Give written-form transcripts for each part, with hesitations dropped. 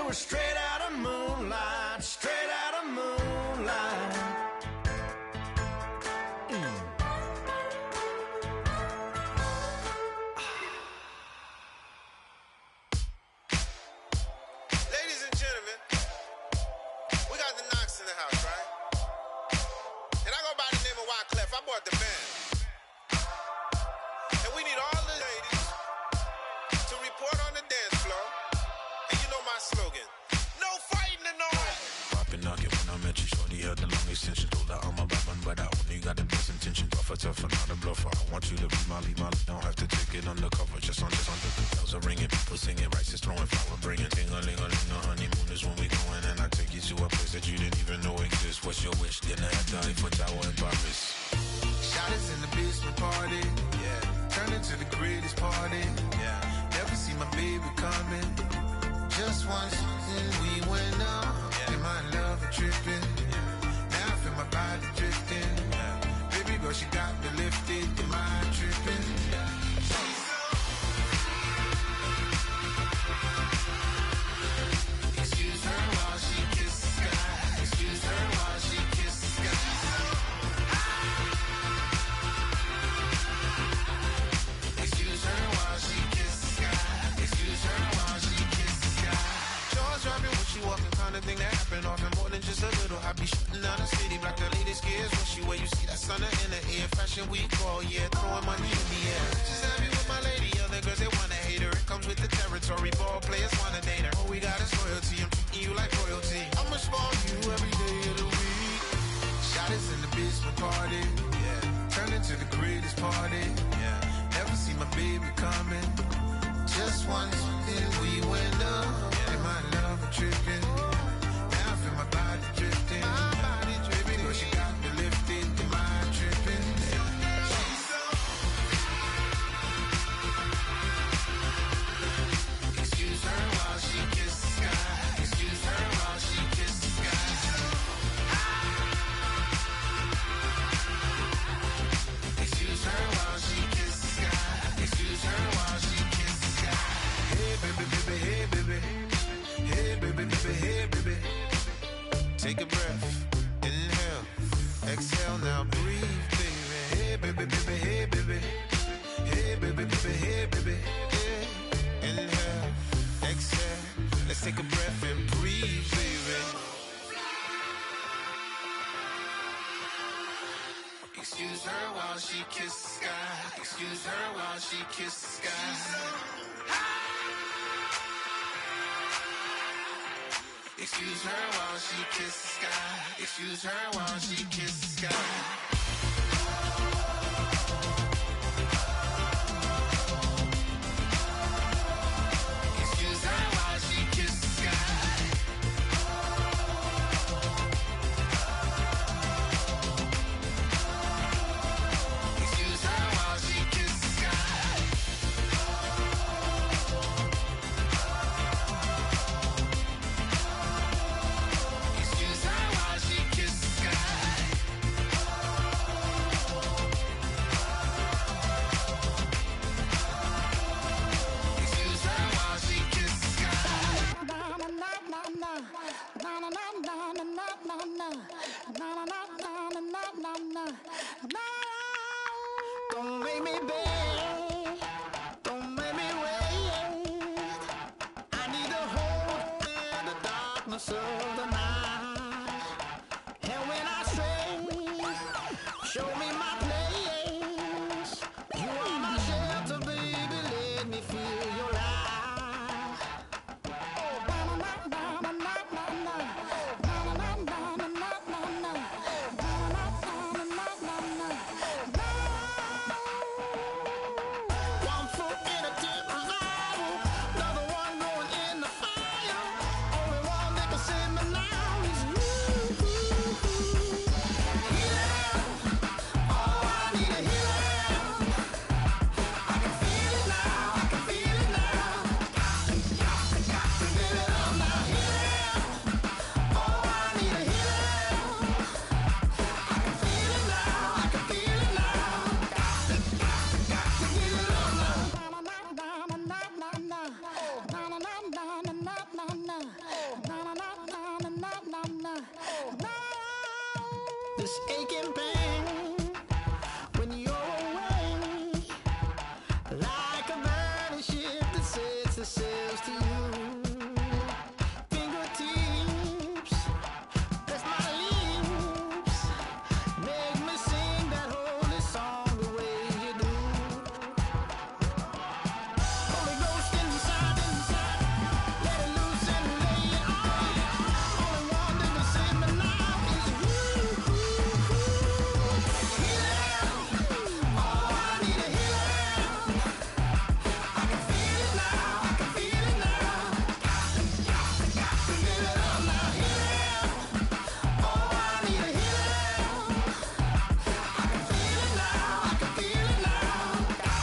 were straight out of moonlight, straight out of moonlight. Ladies and gentlemen, we got the Knox in the house, right? And I go by the name of Wyclef. I bought the band. And we need all the ladies to report on the dance floor. And you know my slogan, no fighting in no way. Poppin' knock it when I met you, shorty had the long extension. Told her I'm a bad one, but I only got the best intention. Tougher, not a bluffer. I want you to be Molly. Don't have to take it undercover. Just on the bells are ringing, people singing, rice is throwing, flower bringing. Ting-a-ling-a-ling, a honeymoon is when we going, and I take you to a place that you didn't even know exists. What's your wish? Dinner at the Eiffel Tower in Paris. Shot is in the basement party, yeah. Turn into the greatest party, yeah. Never see my baby coming. Just once, we went up, yeah. In my love and tripping, yeah. Now I feel my body drifting, yeah. Baby girl, she got me lifted, in my tripping, yeah. Excuse her while she kisses the sky. Excuse her while she kisses the sky. Excuse her while she kisses the sky. Excuse her while she kisses the sky. Jaws dropping when she walking, kind of thing that happen often. More than just a little. I be shooting down the city, black the latest gears. When she wear, you see that sun in the air. Fashion week, oh yeah, throwing money in the air. Just happy with my lady, other girls they wanna hate her. It comes with the territory, ball players wanna date her. All we got is loyalty, I'm treating you like royalty. I'ma spoil you every day of the week. Shot is in the basement party, yeah. Turn into the greatest party, yeah. Never see my baby coming. Just once, and we went up, yeah. In my love and tripping. Now I feel my body drifting. My body drifting. Baby girl, she got me lifted. In my tripping. Excuse her while she kisses the sky. Excuse her while she kisses the sky. Excuse her while she kisses the sky. Excuse her while she kisses the sky. Hey baby, baby, hey baby. Hey baby, baby, hey baby. Take a breath, inhale, exhale, now breathe, baby. Hey baby, baby, hey baby. Hey baby, baby, hey baby. Hey. Inhale, exhale, let's take a breath and breathe, baby. Excuse her while she kisses the sky. Excuse her while she kisses the sky. Excuse her while she kisses the sky. Excuse her while she kisses the sky. Excuse her while she kisses the sky. Excuse her while she kisses the sky. Excuse her while she kisses the sky. Excuse her while she kisses the sky. Don't make me beg, don't make me wait. I need a hold in the darkness of the night. And when I stray, show me my place. You are my shelter, baby, let me feel your light. One foot in a deep revival, another one going in the fire. Only one that can send ourselves to you. Fingertips, press my lips, make me sing that holy song the way you do. Holy Ghost inside, let it loose and lay it on. Only one that can save me now is you. Healing, oh, I need a healing. I can feel it now, I can feel it now. Got to get it up now. Healing, oh, I need a healing. I can feel it now, I can feel it now. Got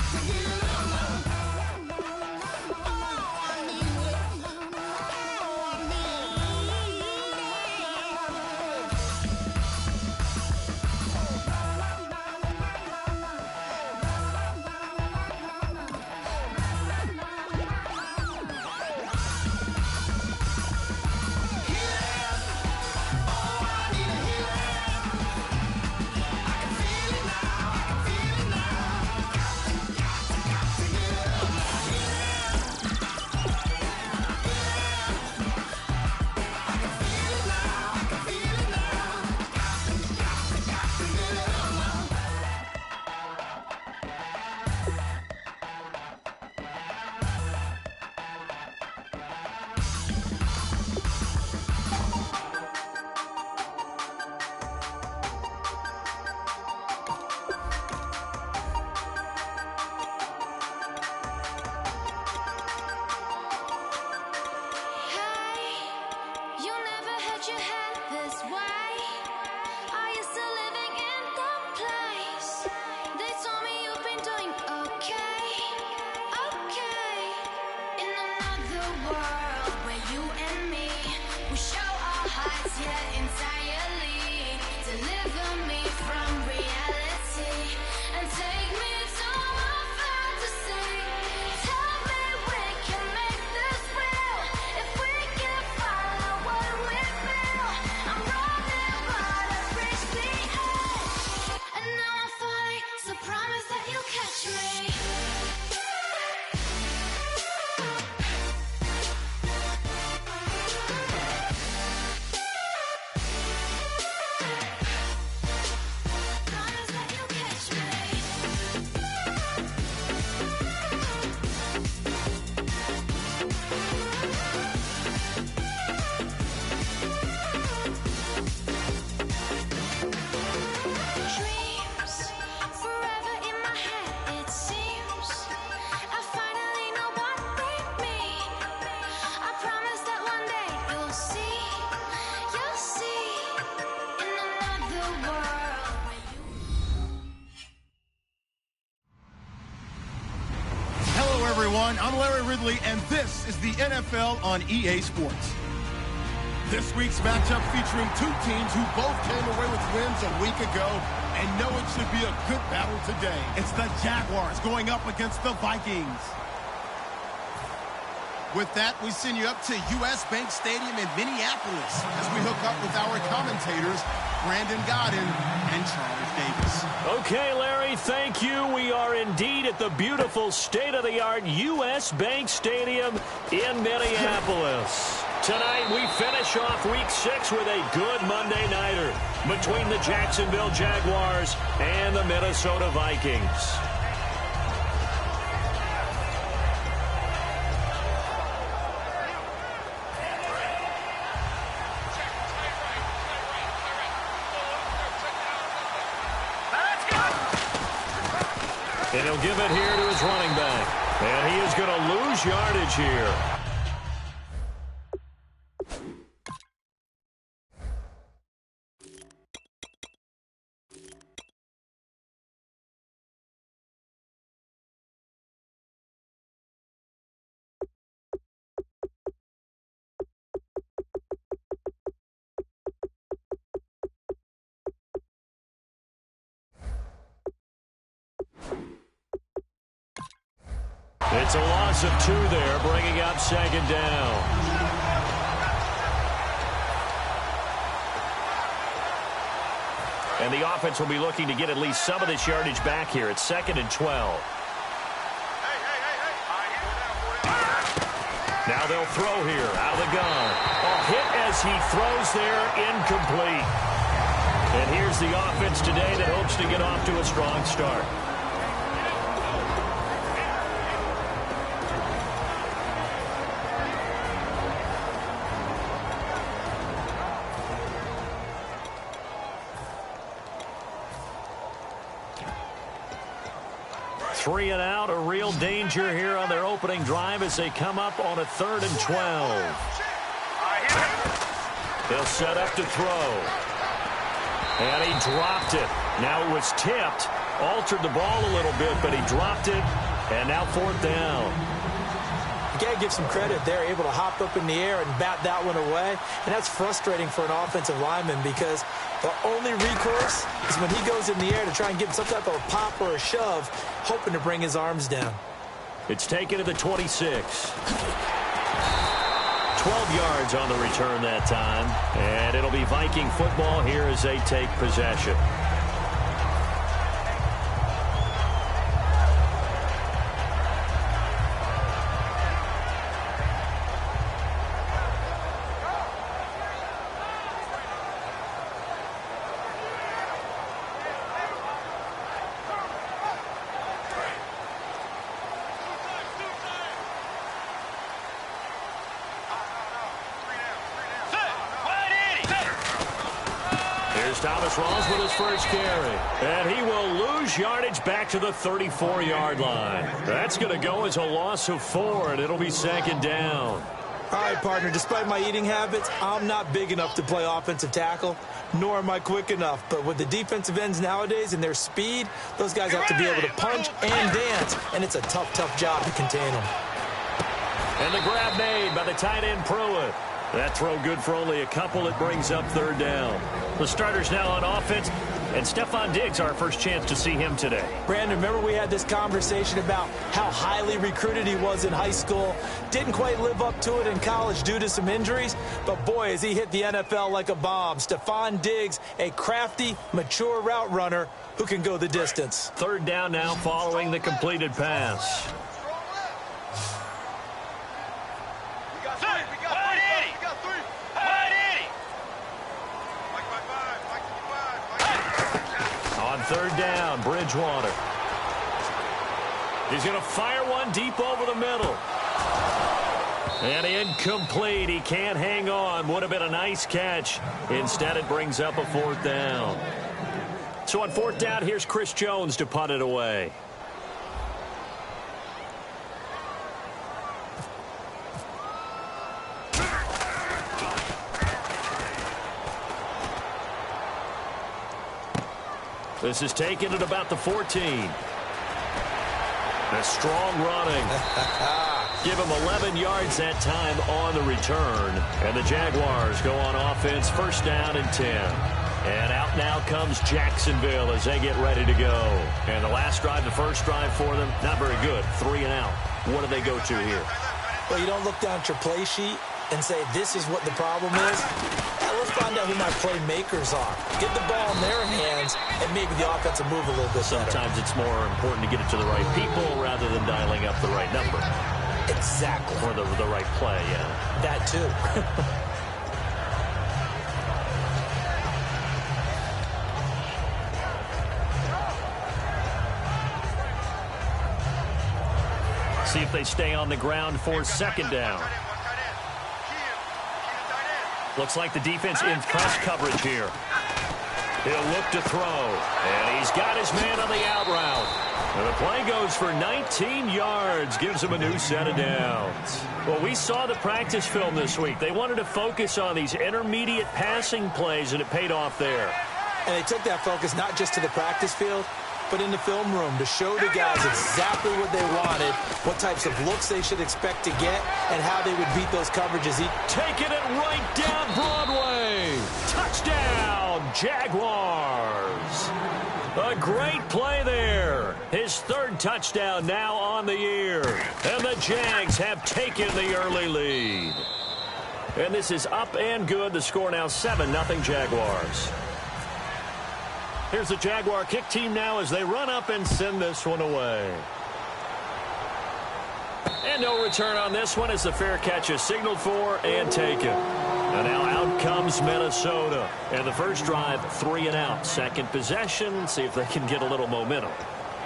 to get it up now. Oh, I need it. Oh, I need You never had your head this way. Are you still living in that place? They told me you've been doing okay, okay. In another world where you and me, we show our hearts, yeah, entirely. Deliver me from reality and take me to my fantasy. Tell me we can make this real if we can follow what we feel. I'm running, but I've reached the edge, and now I'm falling. So promise that you'll catch me. Promise that you'll catch me. Dreams forever in my head, it seems. I finally know what they mean. I promise that one day you'll see in another world where you. Hello, everyone. I'm Larry Ridley, and this is the NFL on EA Sports. This week's matchup featuring two teams who both came away with wins a week ago and know it should be a good battle today. It's the Jaguars going up against the Vikings. With that, we send you up to US Bank Stadium in Minneapolis as we hook up with our commentators, Brandon Godden and Charles Davis. Okay, Larry, thank you. We are indeed at the beautiful state-of-the-art US Bank Stadium in Minneapolis. Tonight, we finish off Week 6 with a good Monday nighter between the Jacksonville Jaguars and the Minnesota Vikings. And he'll give it here to his running back. And he is going to lose yardage here. It's a loss of 2 there, bringing up second down. And the offense will be looking to get at least some of this yardage back here. It's 2nd and 12. Now they'll throw here out of the gun. A hit as he throws there, incomplete. And here's the offense today that hopes to get off to a strong start. Three and out, a real danger here on their opening drive as they come up on a 3rd and 12. He'll set up to throw. And he dropped it. Now it was tipped, altered the ball a little bit, but he dropped it, and now 4th down. You got to give some credit. They're able to hop up in the air and bat that one away, and that's frustrating for an offensive lineman because the only recourse is when he goes in the air to try and get some type of a pop or a shove, hoping to bring his arms down. It's taken to the 26. 12 yards on the return that time, and it'll be Viking football here as they take possession. Thomas Rawls with his first carry. And he will lose yardage back to the 34-yard line. That's going to go as a loss of 4, and it'll be 2nd down. All right, partner, despite my eating habits, I'm not big enough to play offensive tackle, nor am I quick enough. But with the defensive ends nowadays and their speed, those guys have to be able to punch and dance, and it's a tough, tough job to contain them. And the grab made by the tight end Pruitt. That throw good for only a couple. It brings up 3rd down. The starters now on offense, and Stephon Diggs, our first chance to see him today. Brandon, remember we had this conversation about how highly recruited he was in high school. Didn't quite live up to it in college due to some injuries, but boy, has he hit the NFL like a bomb. Stephon Diggs, a crafty, mature route runner who can go the distance. 3rd down now following the completed pass. On 3rd down, Bridgewater. He's going to fire one deep over the middle. And incomplete. He can't hang on. Would have been a nice catch. Instead, it brings up a 4th down. So on 4th down, here's Chris Jones to punt it away. This is taken at about the 14. A strong running. Give him 11 yards that time on the return. And the Jaguars go on offense, 1st down and 10. And out now comes Jacksonville as they get ready to go. And the last drive, the first drive for them, not very good. 3 and out. What do they go to here? Well, you don't look down at your play sheet and say, this is what the problem is. Let's find out who my playmakers are. Get the ball in their hands, and maybe the offense will move a little bit better. Sometimes it's more important to get it to the right people rather than dialing up the right number. Exactly. Or the right play, yeah. That too. See if they stay on the ground for 2nd down. Looks like the defense in press coverage here. He'll look to throw. And he's got his man on the out route. And the play goes for 19 yards. Gives him a new set of downs. Well, we saw the practice film this week. They wanted to focus on these intermediate passing plays, and it paid off there. And they took that focus not just to the practice field, but in the film room to show the guys exactly what they wanted, what types of looks they should expect to get, and how they would beat those coverages. Taking it right down Broadway. Touchdown, Jaguars. A great play there. His 3rd touchdown now on the year. And the Jags have taken the early lead. And this is up and good. The score now 7-0 Jaguars. Here's the Jaguar kick team now as they run up and send this one away. And no return on this one as the fair catch is signaled for and taken. And now out comes Minnesota. And the first drive, 3 and out. Second possession, see if they can get a little momentum.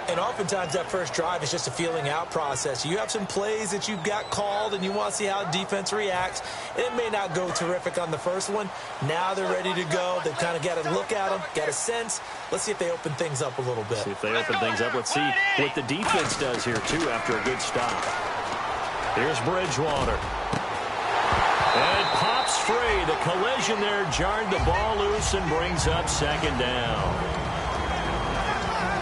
And oftentimes that first drive is just a feeling out process. You have some plays that you've got called and you want to see how defense reacts. It may not go terrific on the first one. Now they're ready to go. They've kind of got to look at them, got a sense. Let's see if they open things up a little bit. See if they open things up. Let's see what the defense does here, too, after a good stop. Here's Bridgewater. And it pops free. The collision there jarred the ball loose and brings up second down.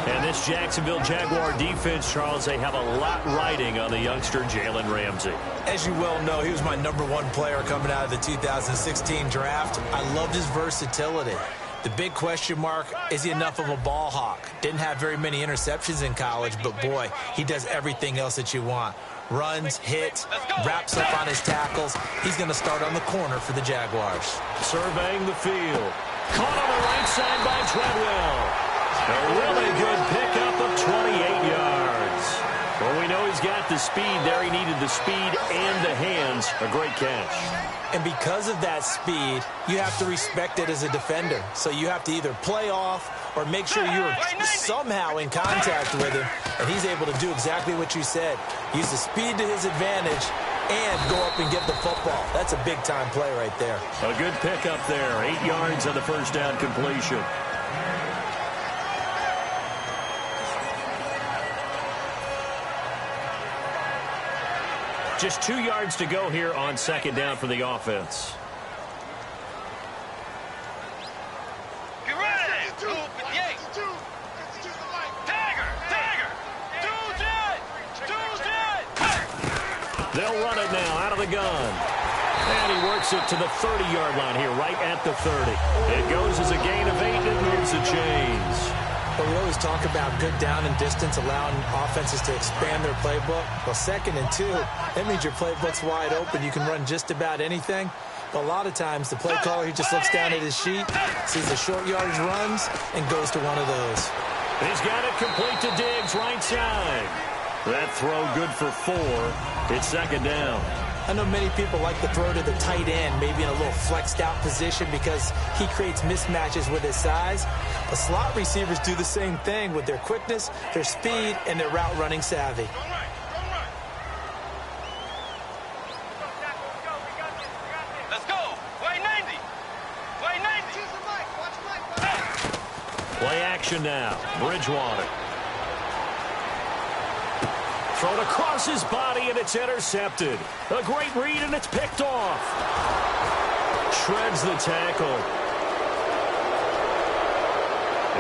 And this Jacksonville Jaguar defense, Charles, they have a lot riding on the youngster Jalen Ramsey. As you well know, he was my #1 player coming out of the 2016 draft. I loved his versatility. The big question mark, is he enough of a ball hawk? Didn't have very many interceptions in college, but boy, he does everything else that you want. Runs, hits, wraps up on his tackles. He's going to start on the corner for the Jaguars. Surveying the field. Caught on the right side by Treadwell. A really good pickup of 28 yards. Well, we know he's got the speed there. He needed the speed and the hands. A great catch. And because of that speed, you have to respect it as a defender. So you have to either play off or make sure you're somehow in contact with him. And he's able to do exactly what you said. Use the speed to his advantage and go up and get the football. That's a big-time play right there. A good pickup there. 8 yards on the first down completion. Just 2 yards to go here on second down for the offense. Get ready! They'll run it now out of the gun. And he works it to the 30-yard line here, right at the 30. It goes as a gain of 8 and moves the chains. But we always talk about good down and distance, allowing offenses to expand their playbook. Well, 2nd and 2, that means your playbook's wide open. You can run just about anything. But a lot of times, the play caller, he just looks down at his sheet, sees the short yardage runs, and goes to one of those. He's got it complete to Diggs, right side. That throw good for 4. It's second down. I know many people like to throw to the tight end, maybe in a little flexed out position because he creates mismatches with his size. But slot receivers do the same thing with their quickness, their speed, and their route running savvy. Let's go! Way 90! Way 90! Play action now. Bridgewater. Thrown across his body, and it's intercepted. A great read, and it's picked off. Shreds the tackle.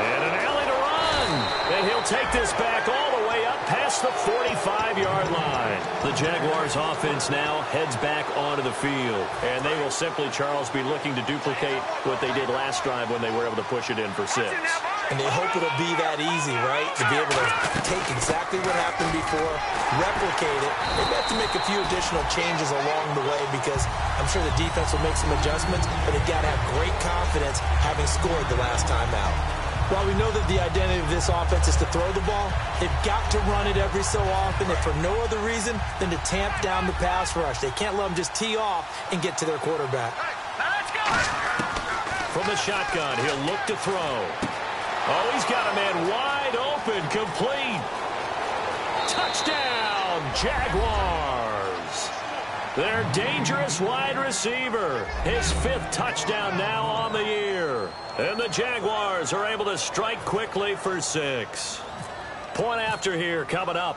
And an alley to run. And he'll take this back all the way up past the 45-yard line. The Jaguars' offense now heads back onto the field. And they will simply, Charles, be looking to duplicate what they did last drive when they were able to push it in for 6. And they hope it'll be that easy, right? To be able to take exactly what happened before, replicate it. They've got to make a few additional changes along the way because I'm sure the defense will make some adjustments, but they've got to have great confidence having scored the last time out. While we know that the identity of this offense is to throw the ball, they've got to run it every so often, if for no other reason than to tamp down the pass rush. They can't let them just tee off and get to their quarterback. From the shotgun, he'll look to throw. Oh, he's got a man wide open, complete. Touchdown, Jaguars. Their dangerous wide receiver. His 5th touchdown now on the year. And the Jaguars are able to strike quickly for 6. Point after here coming up.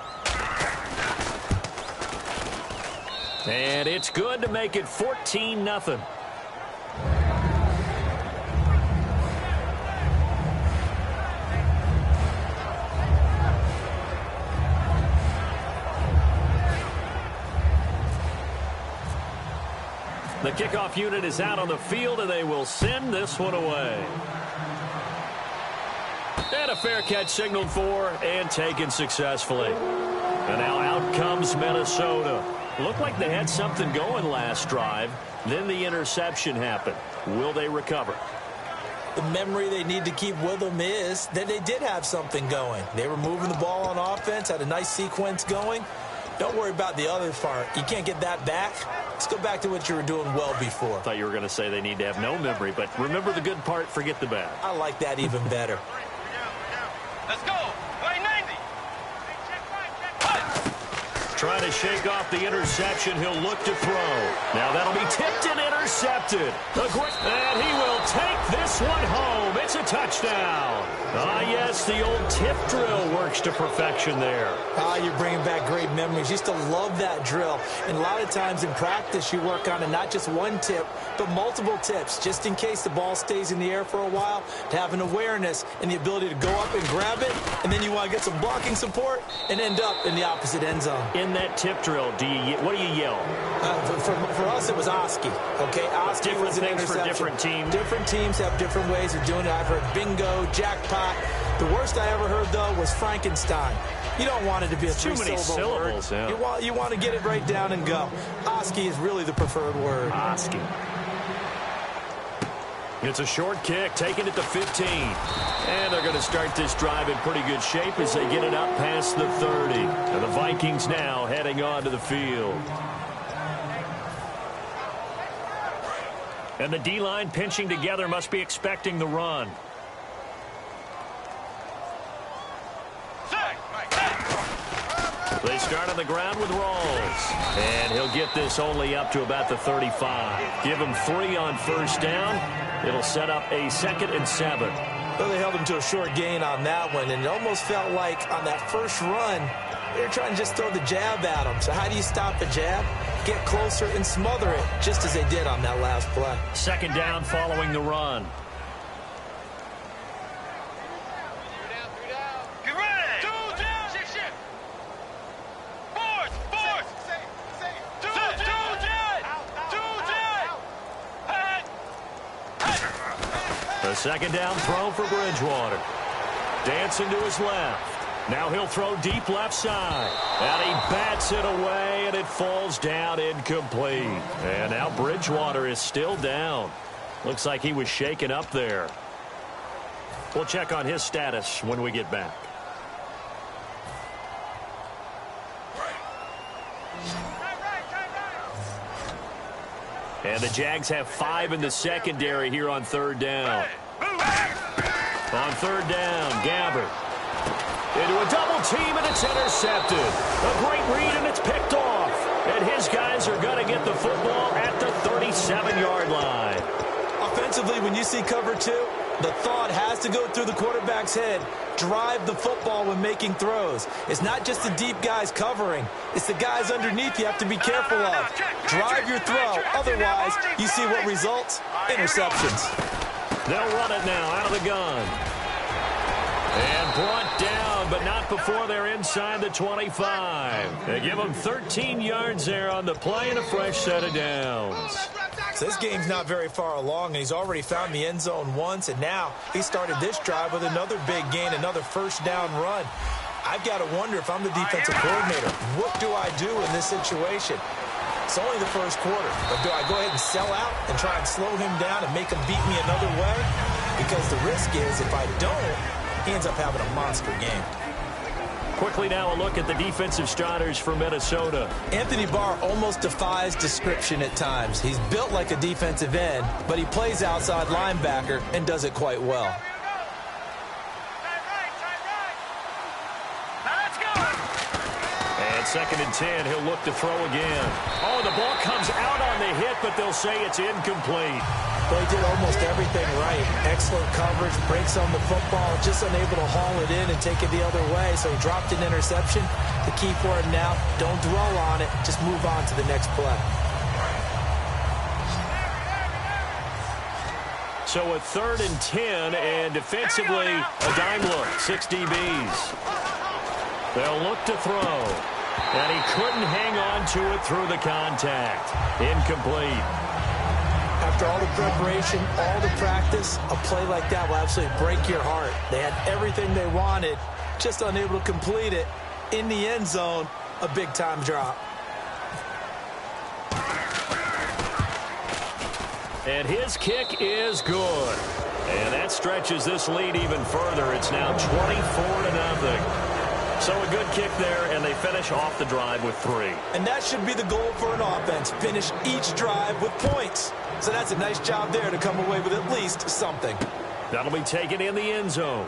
And it's good to make it 14-0. The kickoff unit is out on the field, and they will send this one away. And a fair catch signaled for and taken successfully. And now out comes Minnesota. Looked like they had something going last drive. Then the interception happened. Will they recover? The memory they need to keep with them is that they did have something going. They were moving the ball on offense, had a nice sequence going. Don't worry about the other part. You can't get that back. Let's go back to what you were doing well before. I thought you were going to say they need to have no memory, but remember the good part, forget the bad. I like that even better. Let's go. Line 90. Trying to shake off the interception. He'll look to throw. Now that'll be tipped and intercepted. And he will take this one home. It's a touchdown. Ah, yes, the old tip drill works to perfection there. Ah, you're bringing back great memories. Used to love that drill. And a lot of times in practice, you work on it, not just one tip, but multiple tips, just in case the ball stays in the air for a while, to have an awareness and the ability to go up and grab it, and then you want to get some blocking support and end up in the opposite end zone. In that tip drill, what do you yell? For us, it was Oski. Okay, Oski Different was an things interception. for different teams. Different teams have different ways of doing it. I've heard bingo, jackpot. The worst I ever heard, though, was Frankenstein. You don't want it to be a too many syllables. word. Yeah. You want to get it right down and go. Oski is really the preferred word. Oski. It's a short kick, taking it to 15. And they're going to start this drive in pretty good shape as they get it up past the 30. And the Vikings now heading on to the field. And the D-line pinching together, must be expecting the run. They start on the ground with Rawls. And he'll get this only up to about the 35. Give him 3 on first down. It'll set up a 2nd and 7. Well, they held him to a short gain on that one, and it almost felt like on that first run, they were trying to just throw the jab at him. So how do you stop a jab? Get closer and smother it, just as they did on that last play. 2nd down following the run. Get ready. 2 down. Shift. Fourth. 2 down. 2 down. The 2nd down throw for Bridgewater. Dancing to his left. Now he'll throw deep left side. And he bats it away, and it falls down incomplete. And now Bridgewater is still down. Looks like he was shaken up there. We'll check on his status when we get back. And the Jags have 5 in the secondary here on 3rd down. On 3rd down, Gabbert. Into a double team, and it's intercepted. A great read, and it's picked off. And his guys are going to get the football at the 37-yard line. Offensively, when you see cover 2, the thought has to go through the quarterback's head. Drive the football when making throws. It's not just the deep guys covering. It's the guys underneath you have to be careful of. Drive your throw. Otherwise, you see what results? Interceptions. They'll run it now out of the gun. And brought down, but not before they're inside the 25. They give them 13 yards there on the play and a fresh set of downs. So this game's not very far along, and he's already found the end zone once, and now he started this drive with another big gain, another first down run. I've got to wonder if I'm the defensive coordinator, what do I do in this situation? It's only the first quarter, but do I go ahead and sell out and try and slow him down and make him beat me another way? Because the risk is if I don't, he ends up having a monster game. Quickly now a look at the defensive starters for Minnesota. Anthony Barr almost defies description at times. He's built like a defensive end, but he plays outside linebacker and does it quite well. And 2nd and 10, he'll look to throw again. Oh, the ball comes out on the hit, but they'll say it's incomplete. They did almost everything right. Excellent coverage, breaks on the football, just unable to haul it in and take it the other way. So he dropped an interception. The key for him now, don't dwell on it. Just move on to the next play. So a 3rd and 10, and defensively, a dime look, 6 DBs. They'll look to throw. And he couldn't hang on to it through the contact. Incomplete. After all the preparation, all the practice, a play like that will absolutely break your heart. They had everything they wanted, just unable to complete it. In the end zone, a big-time drop. And his kick is good. And that stretches this lead even further. It's now 24-0. So a good kick there, and they finish off the drive with 3. And that should be the goal for an offense. Finish each drive with points. So that's a nice job there to come away with at least something. That'll be taken in the end zone.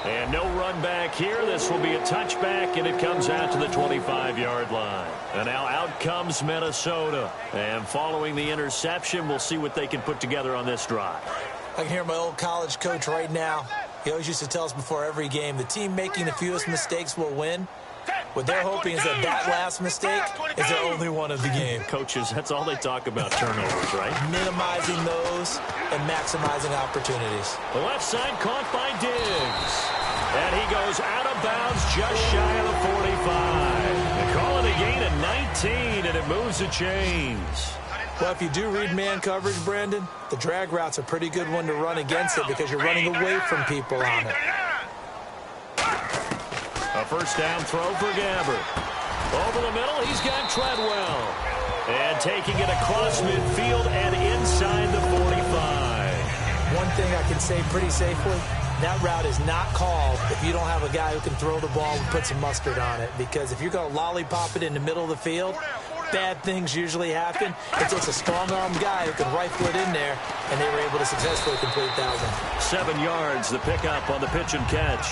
And no run back here. This will be a touchback, and it comes out to the 25-yard line. And now out comes Minnesota. And following the interception, we'll see what they can put together on this drive. I can hear my old college coach right now. He always used to tell us before every game, the team making the fewest mistakes will win. What they're hoping is that last mistake is their only one of the game. Coaches, that's all they talk about, turnovers, right? Minimizing those and maximizing opportunities. The left side caught by Diggs. And he goes out of bounds just shy of the 45. They call it a gain of 19, and it moves the chains. Well, if you do read man coverage, Brandon, the drag route's a pretty good one to run against it because you're running away from people on it. A first down throw for Gabbert. Over the middle, he's got Treadwell. And taking it across midfield and inside the 45. One thing I can say pretty safely, that route is not called if you don't have a guy who can throw the ball and put some mustard on it. Because if you're going to lollipop it in the middle of the field, bad things usually happen. It takes a strong-armed guy who can rifle it in there, and they were able to successfully complete that one. 7 yards, the pickup on the pitch and catch.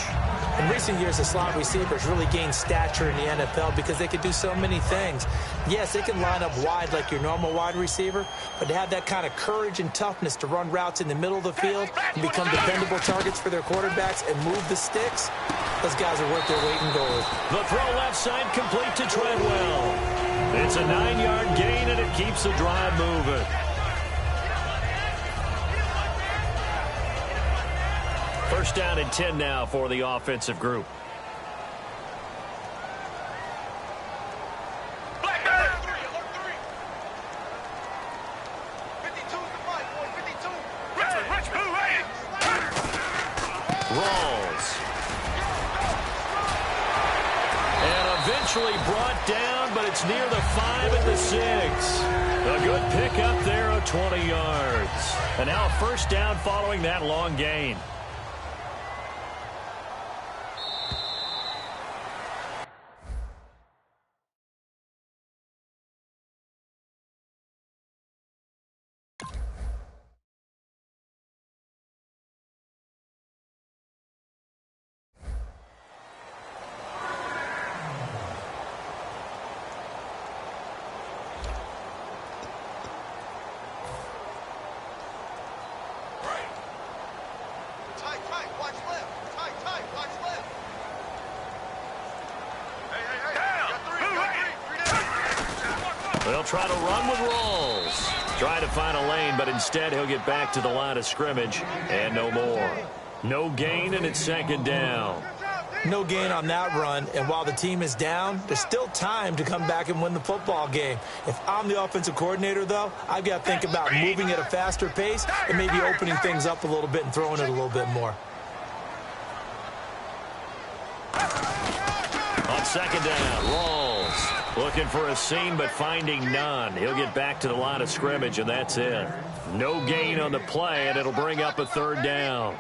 In recent years, the slot receivers really gained stature in the NFL because they could do so many things. Yes, they can line up wide like your normal wide receiver, but to have that kind of courage and toughness to run routes in the middle of the field and become dependable targets for their quarterbacks and move the sticks, those guys are worth their weight in gold. The throw left side complete to Treadwell. It's a 9-yard gain, and it keeps the drive moving. First down and 10 now for the offensive group. Rolls. And eventually brought down, but it's near the 5 and the 6. A good pickup there of 20 yards. And now a first down following that long gain. They'll try to run with Rolls. Try to find a lane, but instead he'll get back to the line of scrimmage and no more. No gain, and it's second down. No gain on that run, and while the team is down, there's still time to come back and win the football game. If I'm the offensive coordinator, though, I've got to think about moving at a faster pace and maybe opening things up a little bit and throwing it a little bit more. On second down, Rolls looking for a seam but finding none. He'll get back to the line of scrimmage, and that's it. No gain on the play, and it'll bring up a third down.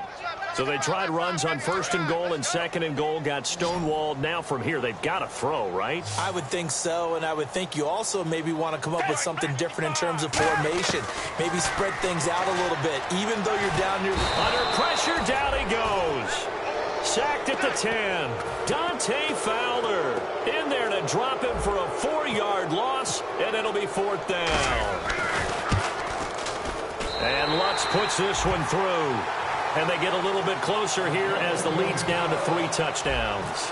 So they tried runs on first and goal and second and goal, got stonewalled. Now from here, they've got to throw, right? I would think so, and I would think you also maybe want to come up with something different in terms of formation. Maybe spread things out a little bit, even though you're down near... Under pressure, down he goes. Sacked at the 10. Dante Fowler in there to drop him for a 4-yard loss, and it'll be fourth down. And Lutz puts this one through. And they get a little bit closer here as the lead's down to 3 touchdowns.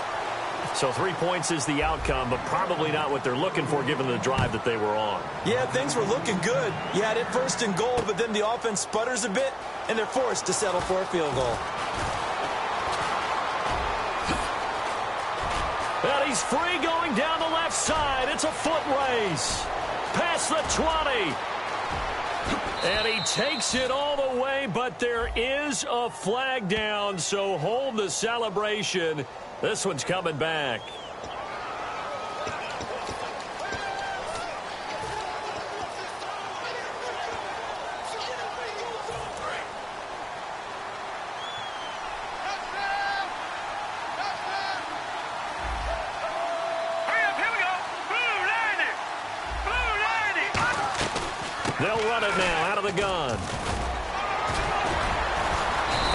So 3 points is the outcome, but probably not what they're looking for given the drive that they were on. Yeah, things were looking good. You had it first and goal, but then the offense sputters a bit, and they're forced to settle for a field goal. And he's free going down the left side. It's a foot race. Past the 20. And he takes it all the way, but there is a flag down, so hold the celebration. This one's coming back. They'll run it now out of the gun.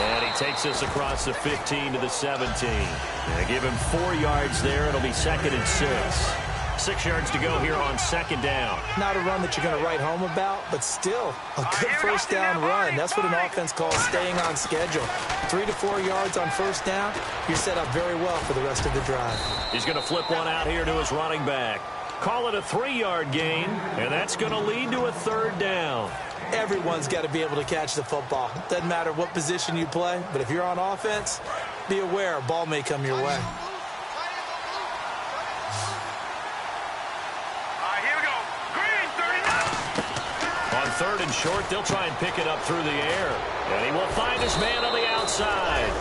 And he takes this across the 15 to the 17. They give him 4 yards there. It'll be 2nd and 6. 6 yards to go here on 2nd down. Not a run that you're going to write home about, but still a good first down run. That's what an offense calls staying on schedule. 3 to 4 yards on first down, you're set up very well for the rest of the drive. He's going to flip one out here to his running back. Call it a 3-yard gain, and that's going to lead to a 3rd down. Everyone's got to be able to catch the football. Doesn't matter what position you play, but if you're on offense, be aware a ball may come your way. On 3rd and short, they'll try and pick it up through the air. And he will find his man on the outside.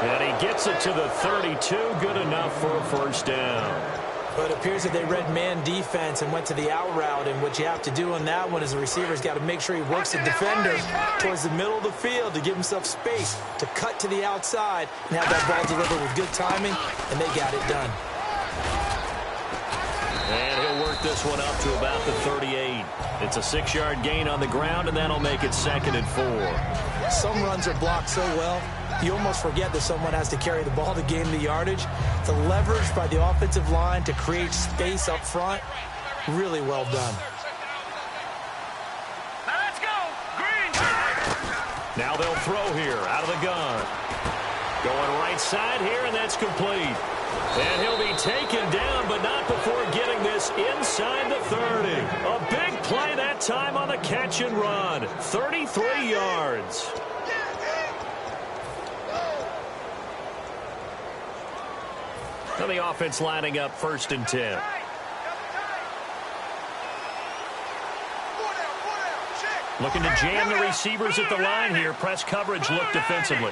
And he gets it to the 32. Good enough for a first down. But it appears that they read man defense and went to the out route. And what you have to do on that one is the receiver's got to make sure he works the defender towards the middle of the field to give himself space to cut to the outside and have that ball delivered with good timing. And they got it done. And he'll work this one up to about the 38. It's a 6-yard gain on the ground, and that'll make it 2nd and 4. Some runs are blocked so well, you almost forget that someone has to carry the ball to gain the yardage. The leverage by the offensive line to create space up front, really well done. Now let's go. Green. Now they'll throw here out of the gun. Going right side here, and that's complete. And he'll be taken down, but not before getting this inside the 30. A big play that time on the catch and run. 33 yards. And the offense lining up 1st and 10. Looking to jam the receivers at the line here. Press coverage look defensively.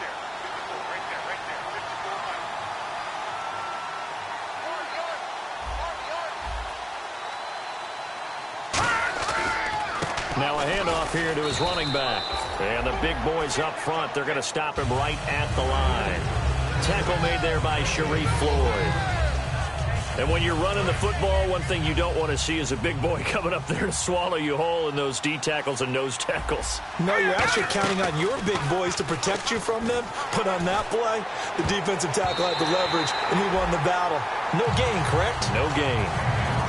Now a handoff here to his running back. And the big boys up front, they're going to stop him right at the line. Tackle made there by Sharif Floyd. And when you're running the football, one thing you don't want to see is a big boy coming up there to swallow you whole in those D tackles and nose tackles. No, you're actually counting on your big boys to protect you from them. But on that play, the defensive tackle had the leverage, and he won the battle. No gain, correct? No gain.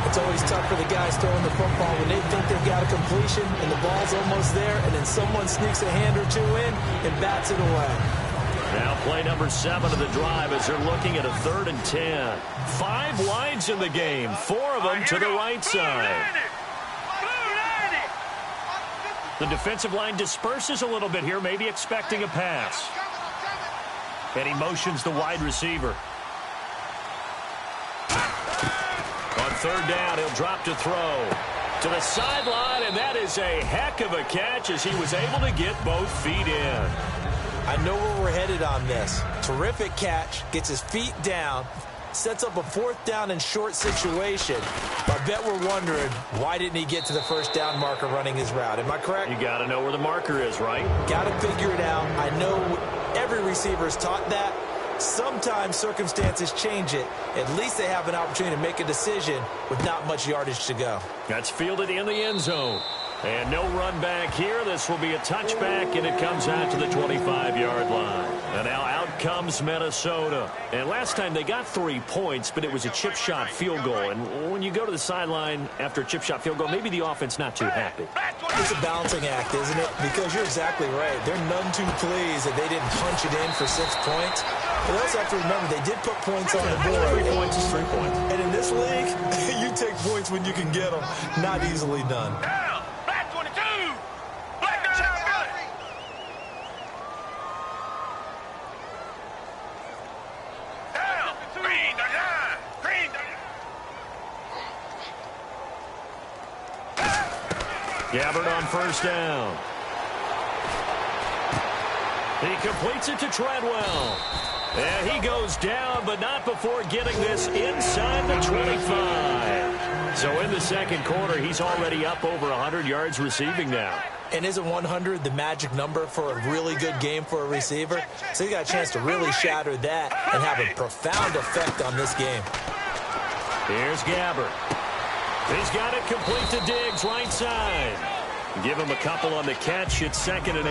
It's always tough for the guys throwing the football when they think they've got a completion and the ball's almost there, and then someone sneaks a hand or two in and bats it away. Now play number 7 of the drive as they're looking at a 3rd and 10. 5 wides in the game, 4 of them to the right side. The defensive line disperses a little bit here, maybe expecting a pass. And he motions the wide receiver. On 3rd down, he'll drop to throw to the sideline, and that is a heck of a catch as he was able to get both feet in. I know where we're headed on this. Terrific catch, gets his feet down, sets up a 4th down and short situation. I bet we're wondering, why didn't he get to the first down marker running his route? Am I correct? You got to know where the marker is, right? Got to figure it out. I know every receiver is taught that. Sometimes circumstances change it. At least they have an opportunity to make a decision with not much yardage to go. That's fielded in the end zone. And no run back here. This will be a touchback, and it comes out to the 25-yard line. And now out comes Minnesota. And last time they got 3 points, but it was a chip shot field goal. And when you go to the sideline after a chip shot field goal, maybe the offense not too happy. It's a balancing act, isn't it? Because you're exactly right. They're none too pleased that they didn't punch it in for 6 points. But they also have to remember they did put points on the board. 3 points is 3 points. And in this league, you take points when you can get them. Not easily done. Gabbard on first down. He completes it to Treadwell. And he goes down, but not before getting this inside the 25. So in the second quarter, he's already up over 100 yards receiving now. And isn't 100 the magic number for a really good game for a receiver? So he got a chance to really shatter that and have a profound effect on this game. Here's Gabbard. He's got it complete to Diggs, right side. Give him a couple on the catch. It's 2nd and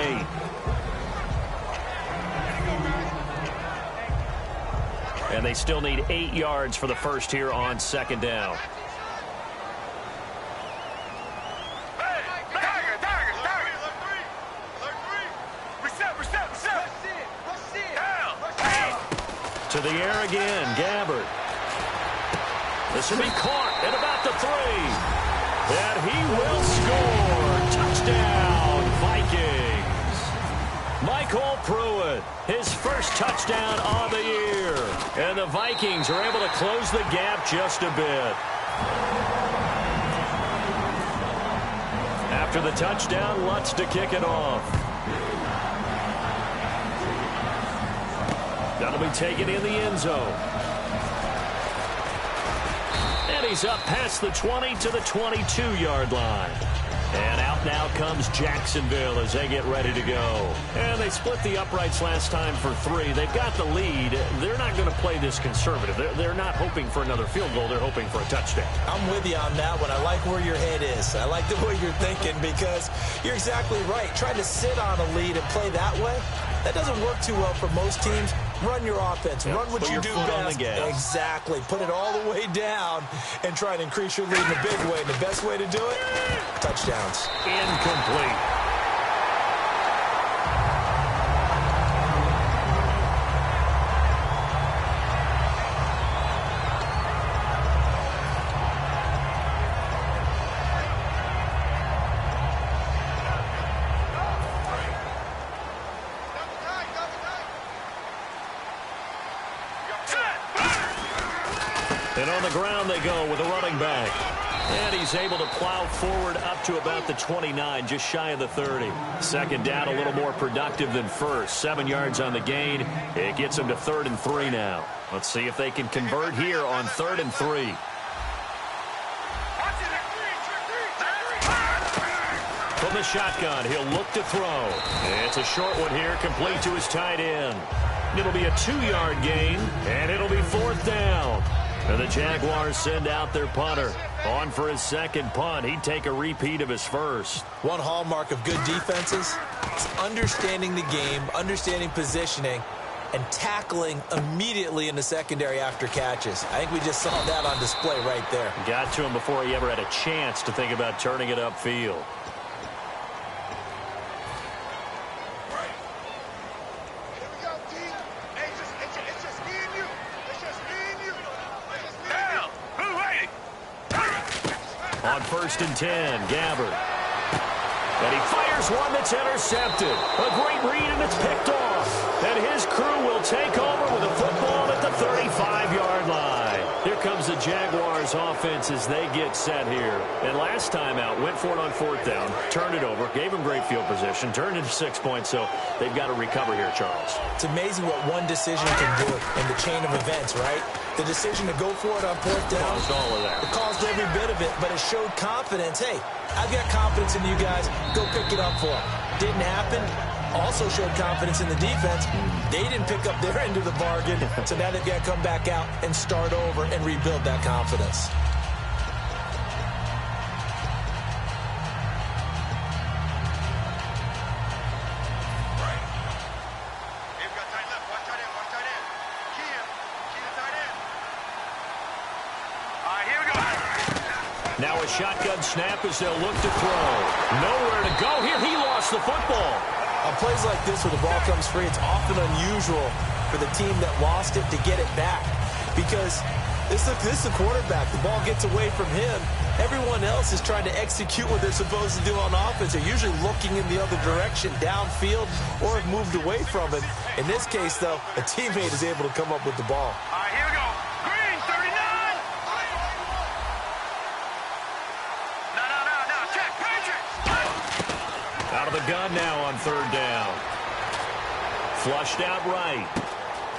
8. And they still need 8 yards for the first here on 2nd down. To the air again, Gabbert. This will be caught at about the 3. And he will score. Touchdown, Vikings. Michael Pruitt, his first touchdown of the year. And the Vikings are able to close the gap just a bit. After the touchdown, Lutz to kick it off. That'll be taken in the end zone. And he's up past the 20 to the 22-yard line. And out now comes Jacksonville as they get ready to go. And they split the uprights last time for 3. They've got the lead. They're not going to play this conservative. They're not hoping for another field goal. They're hoping for a touchdown. I'm with you on that one. I like where your head is. I like the way you're thinking because you're exactly right. Trying to sit on a lead and play that way, that doesn't work too well for most teams. Run your offense. Run what you do best. Exactly. Put it all the way down and try and increase your lead in a big way. And the best way to do it, touchdowns. Incomplete. And on the ground they go with a running back. And he's able to plow forward up to about the 29, just shy of the 30. 2nd down, a little more productive than first. 7 yards on the gain. It gets him to 3rd and 3 now. Let's see if they can convert here on 3rd and 3. From the shotgun, he'll look to throw. It's a short one here, complete to his tight end. It'll be a 2-yard gain, and it'll be 4th down. And the Jaguars send out their punter. On for his 2nd punt. He'd take a repeat of his first. One hallmark of good defenses is understanding the game, understanding positioning, and tackling immediately in the secondary after catches. I think we just saw that on display right there. Got to him before he ever had a chance to think about turning it upfield. On 1st and 10, Gabbert. And he fires one that's intercepted. A great read, and it's picked off. And his crew will take over with a football at the 35-yard line. Here comes the Jaguars offense as they get set here. And last time out, went for it on 4th down, turned it over, gave him great field position, turned into 6 points, so they've got to recover here, Charles. It's amazing what one decision can do in the chain of events, right? The decision to go for it on 4th down. Caused all of that. It caused every bit of it, but it showed confidence. Hey, I've got confidence in you guys. Go pick it up for them. Didn't happen. Also showed confidence in the defense. They didn't pick up their end of the bargain, so now they've got to come back out and start over and rebuild that confidence. Now a shotgun snap as they'll look to throw. Nowhere to go here. He lost the football. On plays like this where the ball comes free, it's often unusual for the team that lost it to get it back. Because this is the quarterback. The ball gets away from him. Everyone else is trying to execute what they're supposed to do on offense. They're usually looking in the other direction, downfield, or have moved away from it. In this case, though, a teammate is able to come up with the ball. All right, here we go. Green, 39. No. Check, Patrick. Out of the gun now on 3rd down. Flushed out right.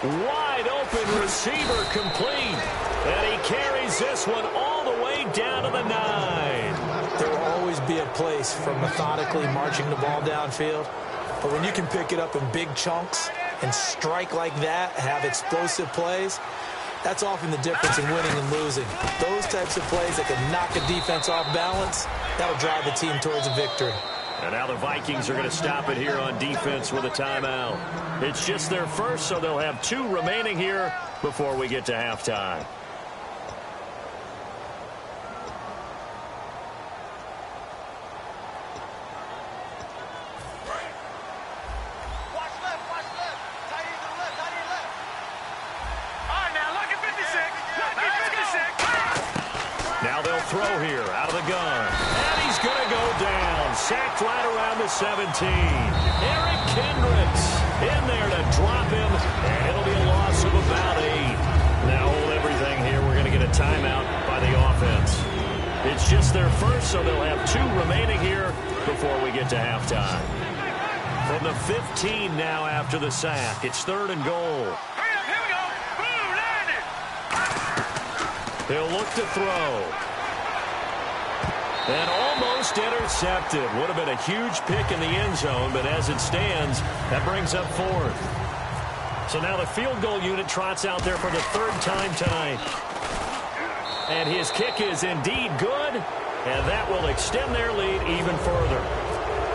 Wide open receiver complete. And he carries this one all the way down to the 9. There will always be a place for methodically marching the ball downfield. But when you can pick it up in big chunks and strike like that, have explosive plays, that's often the difference in winning and losing. Those types of plays that can knock a defense off balance, that'll drive the team towards a victory. And now the Vikings are going to stop it here on defense with a timeout. It's just their first, so they'll have 2 remaining here before we get to halftime. Now they'll throw here out of the gun. And he's going to go down. Sacked right around the 17. Eric Kendricks in there to drop him. And it'll be a loss of about 8. Now hold everything here. We're going to get a timeout by the offense. It's just their first, so they'll have 2 remaining here before we get to halftime. From the 15 now after the sack. It's 3rd and goal. He'll look to throw. And almost intercepted. Would have been a huge pick in the end zone, but as it stands, that brings up 4th. So now the field goal unit trots out there for the 3rd time tonight. And his kick is indeed good, and that will extend their lead even further.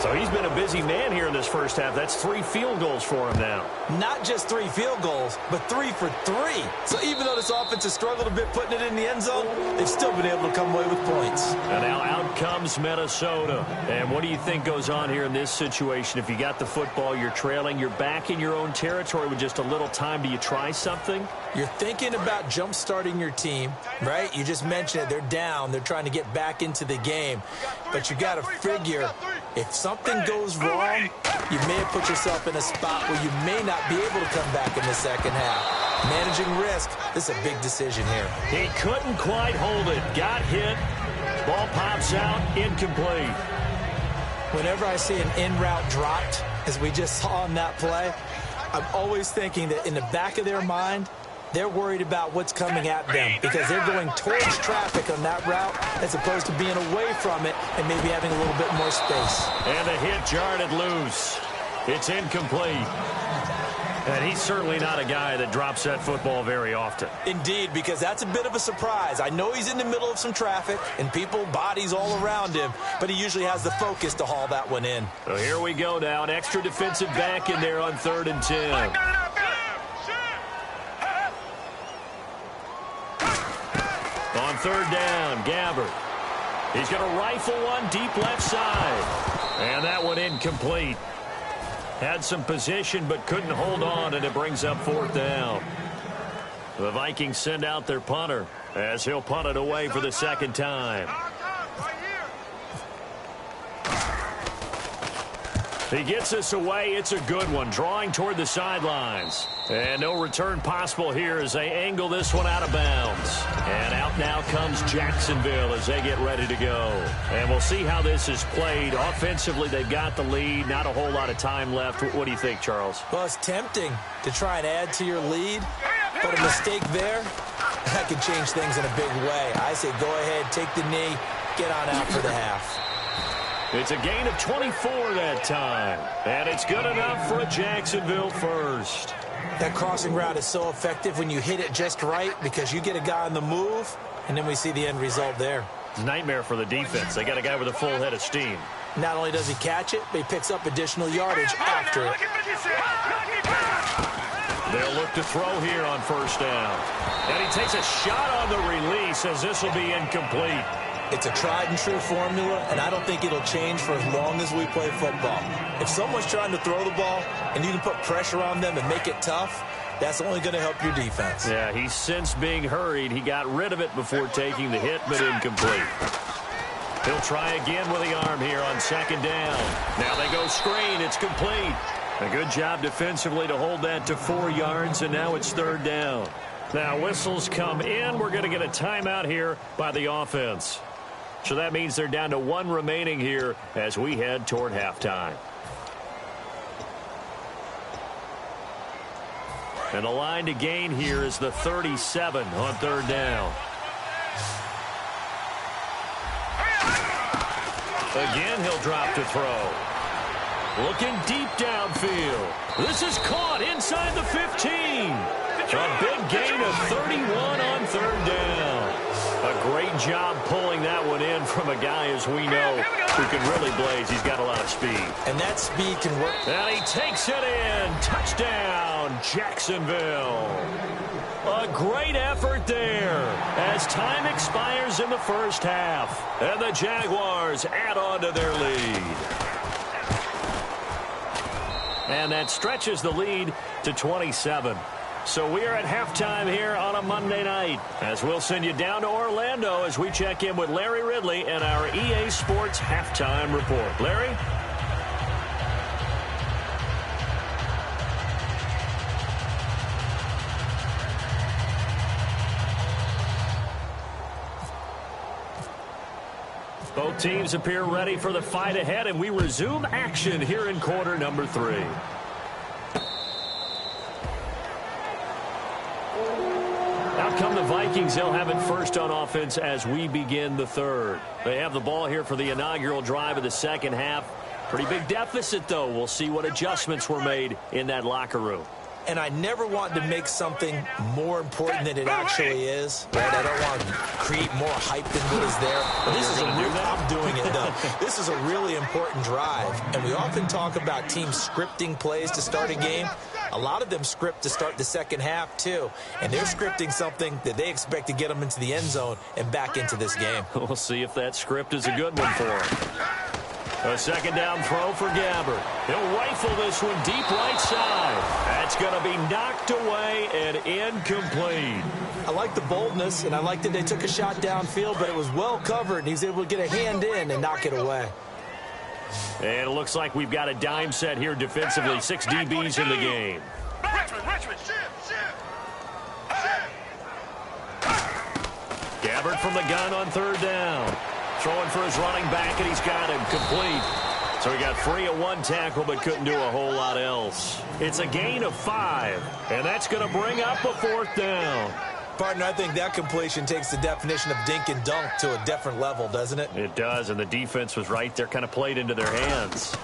So he's been a busy man here in this first half. That's 3 field goals for him now. Not just 3 field goals, but 3 for 3. So even though this offense has struggled a bit putting it in the end zone, they've still been able to come away with points. And now out comes Minnesota. And what do you think goes on here in this situation? If you got the football, you're trailing, you're back in your own territory with just a little time. Do you try something? You're thinking about jump-starting your team, right? You just mentioned it. They're down. They're trying to get back into the game. But you got to figure, if something goes wrong, you may have put yourself in a spot where you may not be able to come back in the second half. Managing risk, this is a big decision here. He couldn't quite hold it. Got hit. Ball pops out. Incomplete. Whenever I see an in-route dropped, as we just saw on that play, I'm always thinking that in the back of their mind, they're worried about what's coming at them because they're going towards traffic on that route as opposed to being away from it and maybe having a little bit more space. And the hit jarred it loose. It's incomplete. And he's certainly not a guy that drops that football very often. Indeed, because that's a bit of a surprise. I know he's in the middle of some traffic and people, bodies all around him, but he usually has the focus to haul that one in. So here we go now. An extra defensive back in there on 3rd and 10. On 3rd down, Gabbert. He's going to rifle one deep left side. And that one incomplete. Had some position but couldn't hold on, and it brings up 4th down. The Vikings send out their punter as he'll punt it away for the 2nd time. He gets us away. It's a good one, drawing toward the sidelines. And no return possible here as they angle this one out of bounds. And out now comes Jacksonville as they get ready to go. And we'll see how this is played. Offensively, they've got the lead. Not a whole lot of time left. What do you think, Charles? Well, it's tempting to try and add to your lead, but a mistake there, that could change things in a big way. I say go ahead, take the knee, get on out for the half. It's a gain of 24 that time. And it's good enough for a Jacksonville first. That crossing route is so effective when you hit it just right because you get a guy on the move, and then we see the end result there. It's a nightmare for the defense. They got a guy with a full head of steam. Not only does he catch it, but he picks up additional yardage after it. They'll look to throw here on 1st down. And he takes a shot on the release as this will be incomplete. It's a tried-and-true formula, and I don't think it'll change for as long as we play football. If someone's trying to throw the ball and you can put pressure on them and make it tough, that's only going to help your defense. Yeah, he's since being hurried. He got rid of it before taking the hit, but incomplete. He'll try again with the arm here on 2nd down. Now they go screen. It's complete. A good job defensively to hold that to 4 yards, and now it's 3rd down. Now whistles come in. We're going to get a timeout here by the offense. So that means they're down to 1 remaining here as we head toward halftime. And the line to gain here is the 37 on 3rd down. Again, he'll drop to throw. Looking deep downfield. This is caught inside the 15. A big gain of 31 on 3rd down. A great job pulling that one in from a guy, as we know, who can really blaze. He's got a lot of speed. And that speed can work. And he takes it in. Touchdown, Jacksonville. A great effort there as time expires in the first half. And the Jaguars add on to their lead. And that stretches the lead to 27. So we are at halftime here on a Monday night, as we'll send you down to Orlando as we check in with Larry Ridley and our EA Sports Halftime Report. Larry? Both teams appear ready for the fight ahead, and we resume action here in quarter number 3. Out come the Vikings. They'll have it first on offense as we begin the third. They have the ball here for the inaugural drive of the second half. Pretty big deficit, though. We'll see what adjustments were made in that locker room. And I never want to make something more important than it actually is. Right? I don't want to create more hype than what is there. But this is I'm doing it, though. This is a really important drive. And we often talk about teams scripting plays to start a game. A lot of them script to start the second half, too. And they're scripting something that they expect to get them into the end zone and back into this game. We'll see if that script is a good one for them. A second down throw for Gabbert. He'll rifle this one deep right side. That's going to be knocked away and incomplete. I like the boldness, and I like that they took a shot downfield, but it was well covered, and he was able to get a hand in and knock it away. And it looks like we've got a dime set here defensively. 6 DBs in the game. Gabbert from the gun on third down. Throwing for his running back, and he's got him complete. So he got free of one tackle, but couldn't do a whole lot else. It's a gain of 5, and that's going to bring up a fourth down. Partner, I think that completion takes the definition of dink and dunk to a different level, doesn't it? It does, and the defense was right there, kind of played into their hands.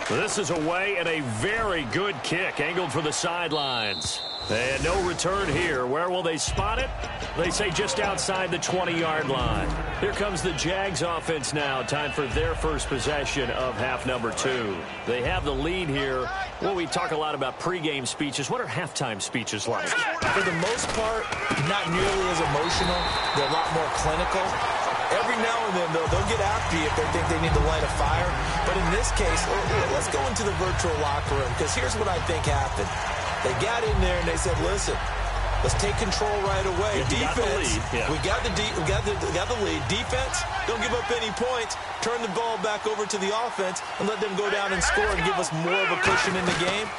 This is away, and a very good kick, angled for the sidelines. And no return here. Where will they spot it? They say just outside the 20-yard line. Here comes the Jags offense now. Time for their first possession of half number 2. They have the lead here. Well, we talk a lot about pregame speeches. What are halftime speeches like? For the most part, not nearly as emotional. They're a lot more clinical. Every now and then, though, they'll get after you if they think they need to light a fire. But in this case, let's go into the virtual locker room, because here's what I think happened. They got in there and they said, listen, let's take control right away. Defense, we got the lead. Defense, don't give up any points. Turn the ball back over to the offense and let them go down and score and give us more of a cushion in the game.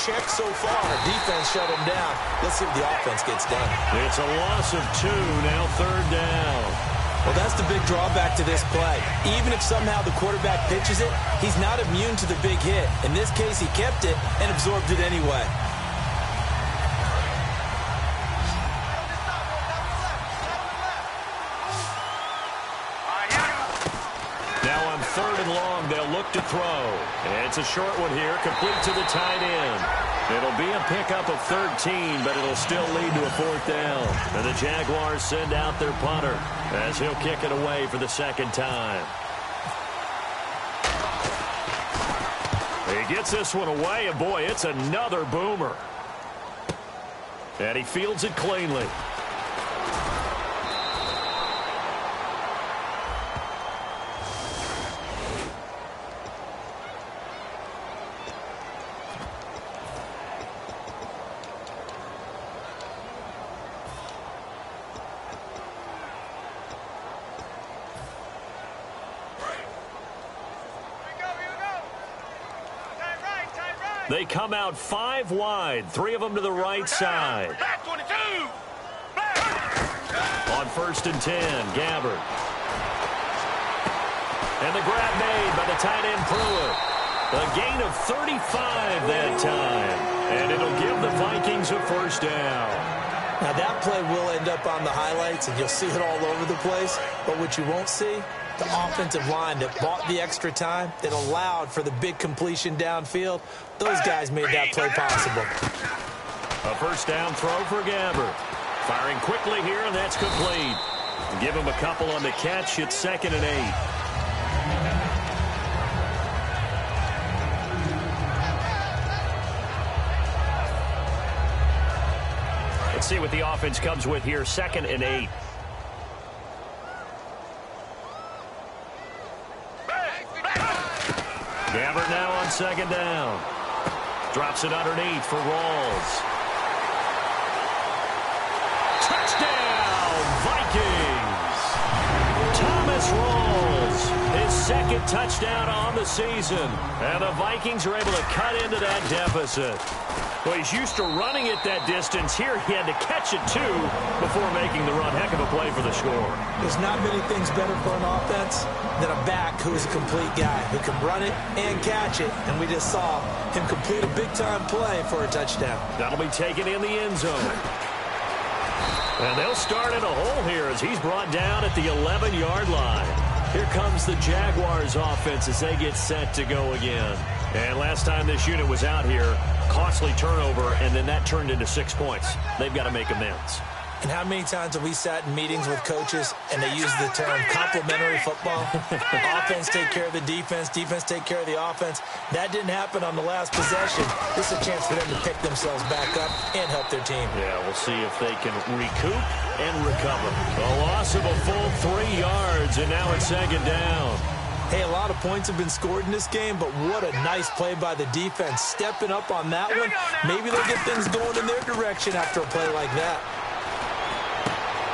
Check so far. Defense shut them down. Let's see if the offense gets done. It's a loss of 2, now third down. Well, that's the big drawback to this play. Even if somehow the quarterback pitches it, he's not immune to the big hit. In this case, he kept it and absorbed it anyway. Now on third and long, they'll look to throw. And it's a short one here, complete to the tight end. It'll be a pickup of 13, but it'll still lead to a fourth down. And the Jaguars send out their punter as he'll kick it away for the second time. He gets this one away, and boy, it's another boomer. And he fields it cleanly. They come out 5 wide, 3 of them to the right side. On first and 10, Gabbert. And the grab made by the tight end Pruitt. A gain of 35 that time. And it'll give the Vikings a first down. Now that play will end up on the highlights, and you'll see it all over the place. But what you won't see, the offensive line that bought the extra time, that allowed for the big completion downfield, those guys made that play possible. A first down throw for Gabbert. Firing quickly here, and that's complete. Give him a couple on the catch. It's 2nd and 8. Let's see what the offense comes with here. 2nd and 8. Gabbert now on 2nd down. Drops it underneath for Rawls. Touchdown, Vikings! Thomas Rawls, his 2nd touchdown on the season. And the Vikings are able to cut into that deficit. Well, he's used to running it that distance. Here he had to catch it, too, before making the run. Heck of a play for the score. There's not many things better for an offense than a back who is a complete guy, who can run it and catch it. And we just saw him complete a big-time play for a touchdown. That'll be taken in the end zone. And they'll start in a hole here as he's brought down at the 11-yard line. Here comes the Jaguars offense as they get set to go again. And last time this unit was out here, costly turnover, and then that turned into 6 points. They've got to make amends. And how many times have we sat in meetings with coaches and they use the term complementary football? Offense take care of the defense, defense take care of the offense. That didn't happen on the last possession. This is a chance for them to pick themselves back up and help their team. Yeah, we'll see if they can recoup and recover. A loss of a full 3 yards, and now it's 2nd down. Hey, a lot of points have been scored in this game, but what a nice play by the defense. Stepping up on that one. Maybe they'll get things going in their direction after a play like that.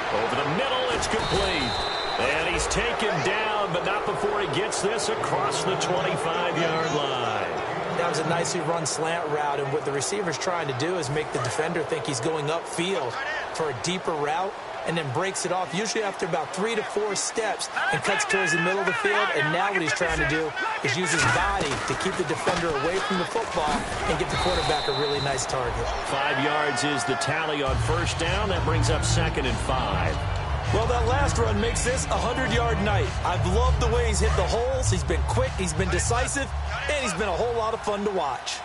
Over the middle, it's complete. And he's taken down, but not before he gets this across the 25-yard line. That was a nicely run slant route, and what the receiver's trying to do is make the defender think he's going upfield for a deeper route, and then breaks it off, usually after about 3 to 4 steps, and cuts towards the middle of the field. And now what he's trying to do is use his body to keep the defender away from the football and get the quarterback a really nice target. 5 yards is the tally on 1st down. That brings up 2nd and 5. Well, that last run makes this a 100-yard night. I've loved the way he's hit the holes. He's been quick, he's been decisive, and he's been a whole lot of fun to watch.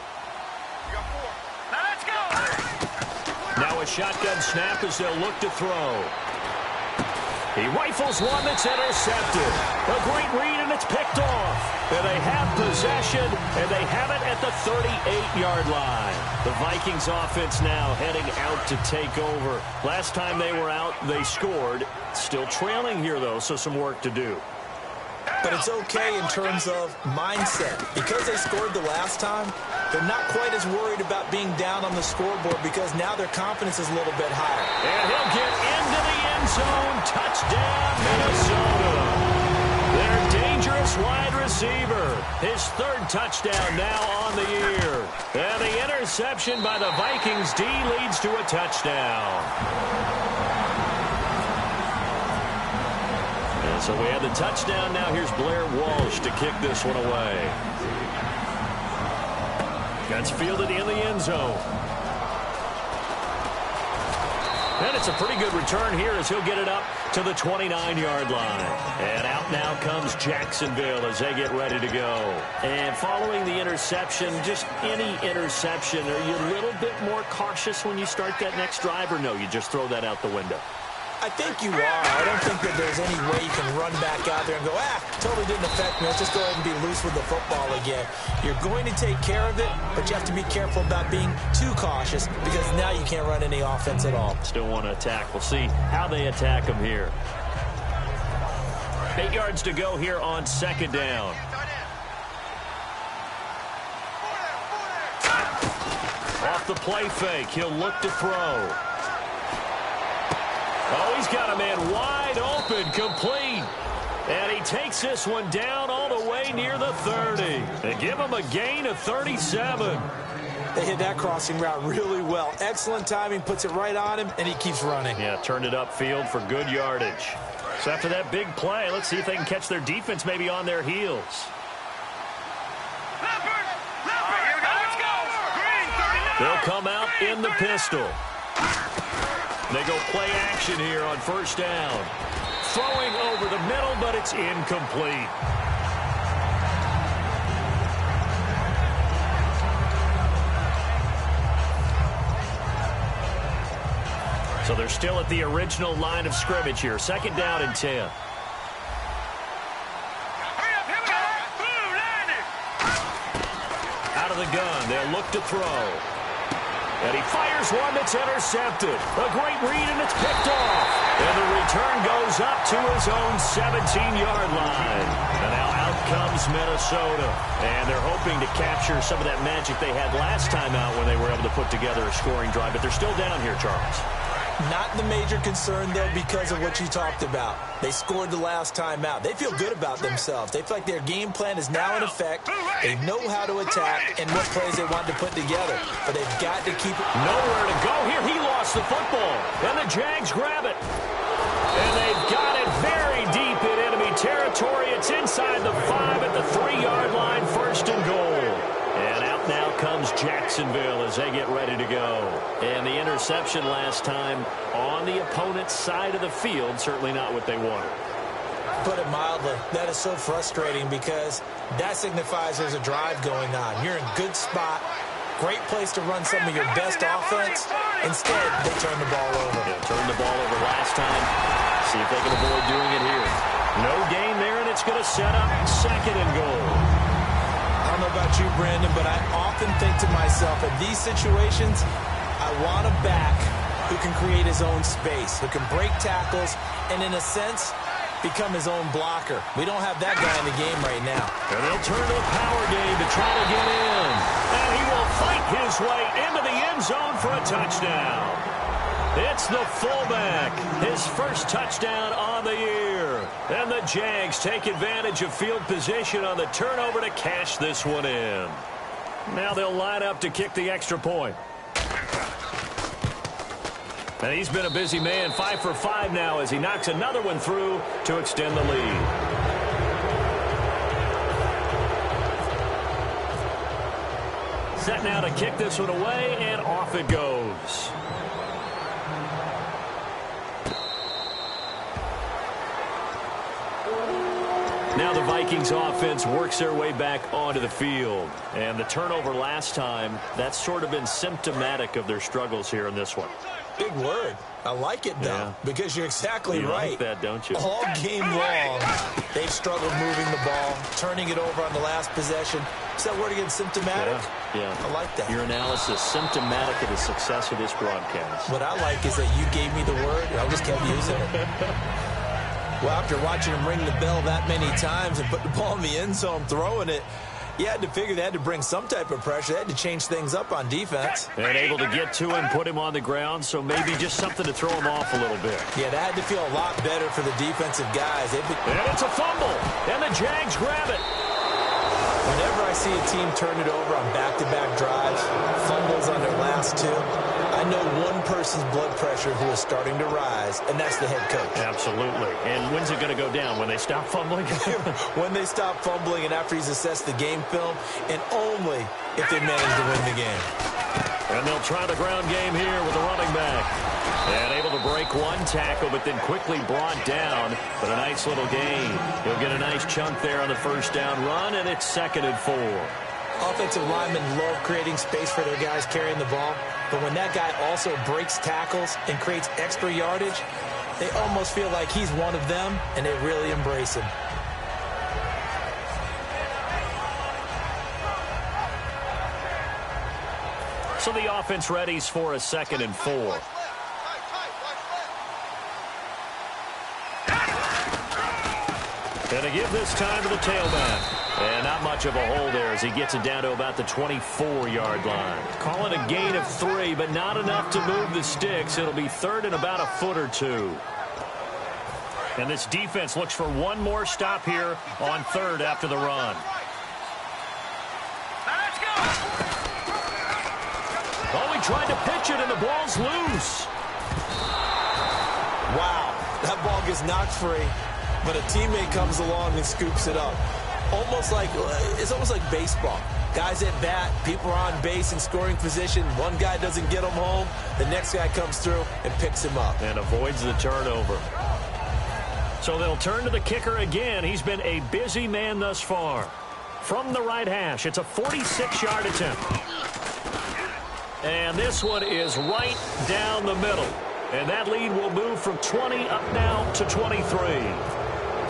Now a shotgun snap as they'll look to throw. He rifles one that's intercepted. A great read, and it's picked off. And they have possession, and they have it at the 38-yard line. The Vikings offense now heading out to take over. Last time they were out, they scored. Still trailing here, though, so some work to do. But it's okay in terms of mindset. Because they scored the last time, they're not quite as worried about being down on the scoreboard because now their confidence is a little bit higher. And he'll get into the end zone. Touchdown, Minnesota. Their dangerous wide receiver. His 3rd touchdown now on the year. And the interception by the Vikings D leads to a touchdown. So we have the touchdown. Now here's Blair Walsh to kick this one away. That's fielded in the end zone. And it's a pretty good return here as he'll get it up to the 29-yard line. And out now comes Jacksonville as they get ready to go. And following the interception, just any interception, are you a little bit more cautious when you start that next drive, or no, you just throw that out the window? I think you are. I don't think that there's any way you can run back out there and go, totally didn't affect me. Let's just go ahead and be loose with the football again. You're going to take care of it, but you have to be careful about being too cautious because now you can't run any offense at all. Still want to attack. We'll see how they attack them here. 8 yards to go here on 2nd down. Off the play fake, he'll look to throw. Oh, he's got a man wide open, complete. And he takes this one down all the way near the 30. They give him a gain of 37. They hit that crossing route really well. Excellent timing, puts it right on him, and he keeps running. Yeah, turned it upfield for good yardage. So after that big play, let's see if they can catch their defense maybe on their heels. They'll come out in the pistol. They go play action here on 1st down. Throwing over the middle, but it's incomplete. So they're still at the original line of scrimmage here. 2nd down and 10. Out of the gun, they'll look to throw. And he fires one that's intercepted. A great read, and it's picked off. And the return goes up to his own 17-yard line. And now out comes Minnesota. And they're hoping to capture some of that magic they had last time out when they were able to put together a scoring drive. But they're still down here, Charles. Not the major concern, though, because of what you talked about. They scored the last time out. They feel good about themselves. They feel like their game plan is now in effect. They know how to attack and what plays they want to put together. But they've got to keep it. Nowhere to go here. He lost the football. And the Jags grab it. And they've got it very deep in enemy territory. It's inside the 5 at the 3-yard line. 1st and goal. And out now comes Jacksonville as they get ready to go. And the interception last time on the opponent's side of the field, certainly not what they wanted. Put it mildly, that is so frustrating because that signifies there's a drive going on. You're in good spot, great place to run some of your best offense. Instead, they turn the ball over. Yeah, turned the ball over last time. See if they can avoid doing it here. No gain there, and it's going to set up 2nd and goal. I don't know about you, Brandon, but I often think to myself, in these situations, I want a back who can create his own space, who can break tackles, and in a sense, become his own blocker. We don't have that guy in the game right now. And they'll turn to the power game to try to get in. And he will fight his way into the end zone for a touchdown. It's the fullback, his first touchdown on the year. And the Jags take advantage of field position on the turnover to cash this one in. Now they'll line up to kick the extra point. And he's been a busy man, 5 for 5 now as he knocks another one through to extend the lead. Set now to kick this one away, and off it goes. Now the Vikings offense works their way back onto the field. And the turnover last time, that's sort of been symptomatic of their struggles here in this one. Big word. I like it, though, because you're exactly right. You like that, don't you? All game long, they've struggled moving the ball, turning it over on the last possession. Is that word again, symptomatic? Yeah. I like that. Your analysis, symptomatic of the success of this broadcast. What I like is that you gave me the word, and I just kept using it. Well, after watching him ring the bell that many times and put the ball in the end zone, throwing it, you had to figure they had to bring some type of pressure. They had to change things up on defense. And able to get to him, put him on the ground, so maybe just something to throw him off a little bit. Yeah, that had to feel a lot better for the defensive guys. And it's a fumble, and the Jags grab it. Whenever I see a team turn it over on back-to-back drives, fumbles on their last two, I know one person's blood pressure who is starting to rise, and that's the head coach. Absolutely. And when's it going to go down? When they stop fumbling? When they stop fumbling and after he's assessed the game film, and only if they manage to win the game. And they'll try the ground game here with the running back. And able to break one tackle, but then quickly brought down. But a nice little gain. He'll get a nice chunk there on the first down run, and it's 2nd and 4. Offensive linemen love creating space for their guys carrying the ball. But when that guy also breaks tackles and creates extra yardage, they almost feel like he's one of them, and they really embrace him. So the offense readies for a 2nd and 4. And to give this time to the tailback. And not much of a hole there as he gets it down to about the 24-yard line. Call it a gain of 3, but not enough to move the sticks. It'll be 3rd and about a foot or 2. And this defense looks for one more stop here on 3rd after the run. Let's go! Oh, he tried to pitch it, and the ball's loose. Wow, that ball gets knocked free, but a teammate comes along and scoops it up. It's almost like baseball. Guys at bat, people are on base in scoring position. One guy doesn't get him home. The next guy comes through and picks him up. And avoids the turnover. So they'll turn to the kicker again. He's been a busy man thus far. From the right hash, it's a 46-yard attempt. And this one is right down the middle. And that lead will move from 20 up now to 23.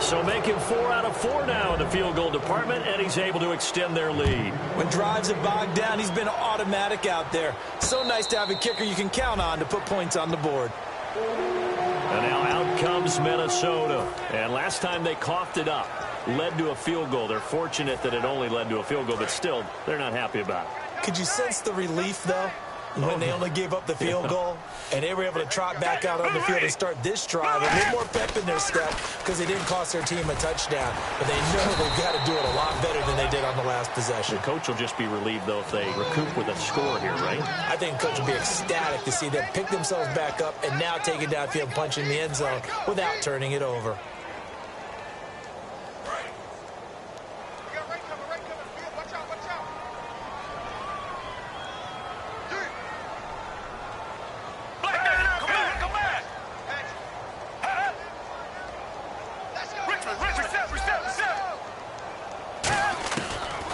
So make him 4 out of 4 now in the field goal department, and he's able to extend their lead. When drives are bogged down, he's been automatic out there. So nice to have a kicker you can count on to put points on the board. And now out comes Minnesota. And last time they coughed it up, led to a field goal. They're fortunate that it only led to a field goal, but still, they're not happy about it. Could you sense the relief, though, when they only gave up the field goal and they were able to trot back out on the field and start this drive? A little more pep in their step because they didn't cost their team a touchdown. But they know they've got to do it a lot better than they did on the last possession. The coach will just be relieved, though, if they recoup with a score here, right? I think the coach will be ecstatic to see them pick themselves back up and now take it downfield, punch in the end zone without turning it over.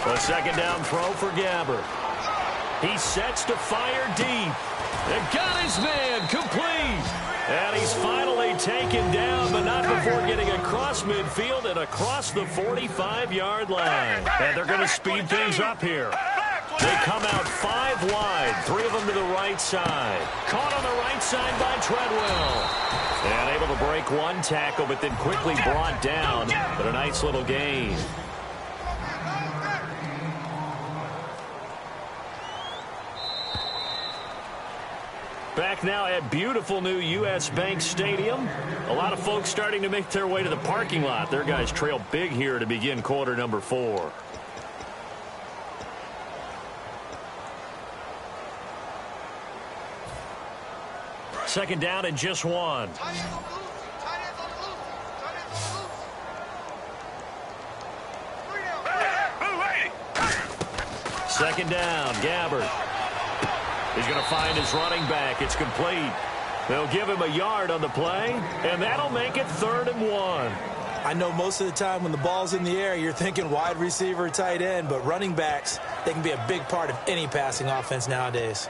A second down throw for Gabbert. He sets to fire deep. And got his man complete. And he's finally taken down, but not before getting across midfield and across the 45-yard line. And they're going to speed things up here. They come out 5 wide, 3 of them to the right side. Caught on the right side by Treadwell. And able to break one tackle, but then quickly brought down. But a nice little gain. Back now at beautiful new U.S. Bank Stadium. A lot of folks starting to make their way to the parking lot. Their guys trail big here to begin quarter number 4. Second down and just 1. Second down, Gabbert. He's going to find his running back. It's complete. They'll give him a yard on the play, and that'll make it 3rd and 1. I know most of the time when the ball's in the air, you're thinking wide receiver, tight end, but running backs, they can be a big part of any passing offense nowadays.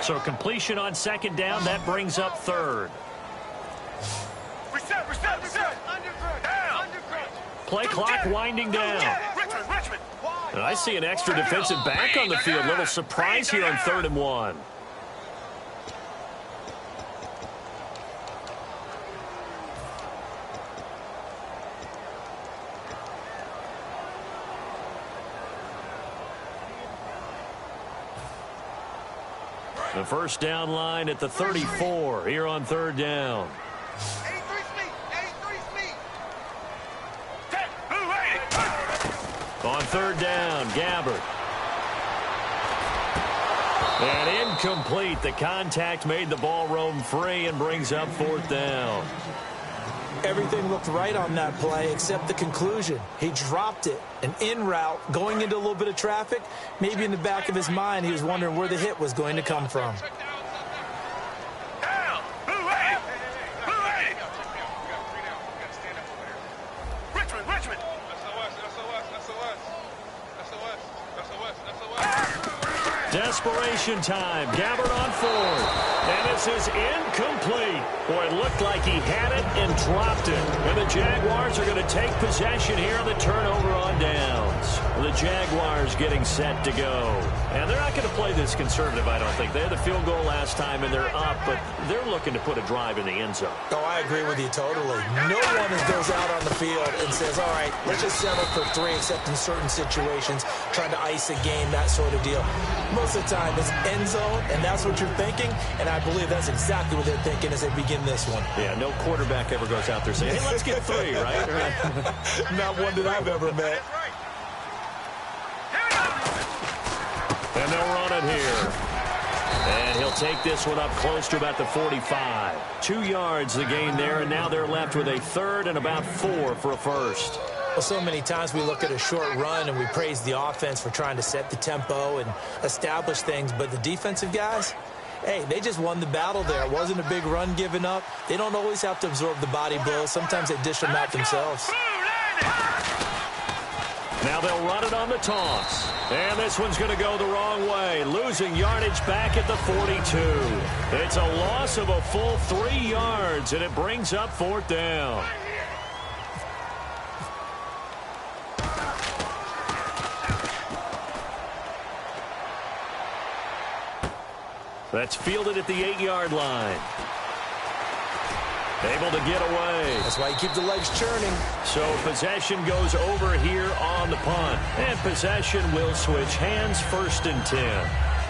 So completion on second down, that brings up 3rd. Reset. Play clock winding down. And I see an extra defensive back on the field. Little surprise here on 3rd and 1. The first down line at the 34 here on 3rd down. On 3rd down, Gabbert. And incomplete. The contact made the ball roam free and brings up 4th down. Everything looked right on that play except the conclusion. He dropped it, an in route, going into a little bit of traffic. Maybe in the back of his mind, he was wondering where the hit was going to come from. Desperation time. Gabbert on 4th. And this is incomplete. Boy, it looked like he had it and dropped it. And the Jaguars are going to take possession here on the turnover on downs. The Jaguars getting set to go. And they're not going to play this conservative, I don't think. They had the field goal last time, and they're up, but they're looking to put a drive in the end zone. Oh, I agree with you totally. No one goes out on the field and says, all right, let's just settle for 3, except in certain situations, trying to ice a game, that sort of deal. Most of the time, it's end zone, and that's what you're thinking, and I believe that's exactly what they're thinking as they begin this one. Yeah, no quarterback ever goes out there saying, hey, let's get 3, right? Not one that I've ever met. And they'll run it here. And he'll take this one up close to about the 45. 2 yards the gain there, and now they're left with a 3rd and about 4 for a first. Well, so many times we look at a short run and we praise the offense for trying to set the tempo and establish things, but the defensive guys, hey, they just won the battle there. It wasn't a big run given up. They don't always have to absorb the body blows. Sometimes they dish them out themselves. Now they'll run it on the toss. And this one's going to go the wrong way. Losing yardage back at the 42. It's a loss of a full 3 yards, and it brings up 4th down. That's fielded at the 8-yard line. Able to get away. That's why you keep the legs churning. So possession goes over here on the punt. And possession will switch hands, 1st and 10.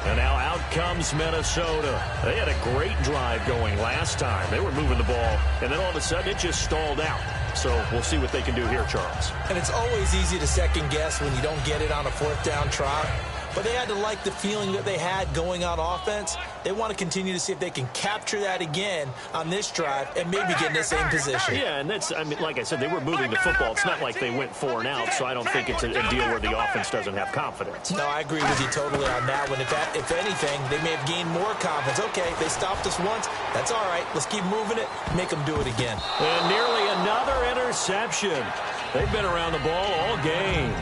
And now out comes Minnesota. They had a great drive going last time. They were moving the ball, and then all of a sudden it just stalled out. So we'll see what they can do here, Charles. And it's always easy to second guess when you don't get it on a 4th down try. But they had to like the feeling that they had going on offense. They want to continue to see if they can capture that again on this drive and maybe get in the same position. Yeah, and that's, I mean, like I said, they were moving the football. It's not like they went 4 and out, so I don't think it's a deal where the offense doesn't have confidence. No, I agree with you totally on that one. If anything, they may have gained more confidence. Okay, they stopped us once. That's all right. Let's keep moving it. Make them do it again. And nearly another interception. They've been around the ball all game.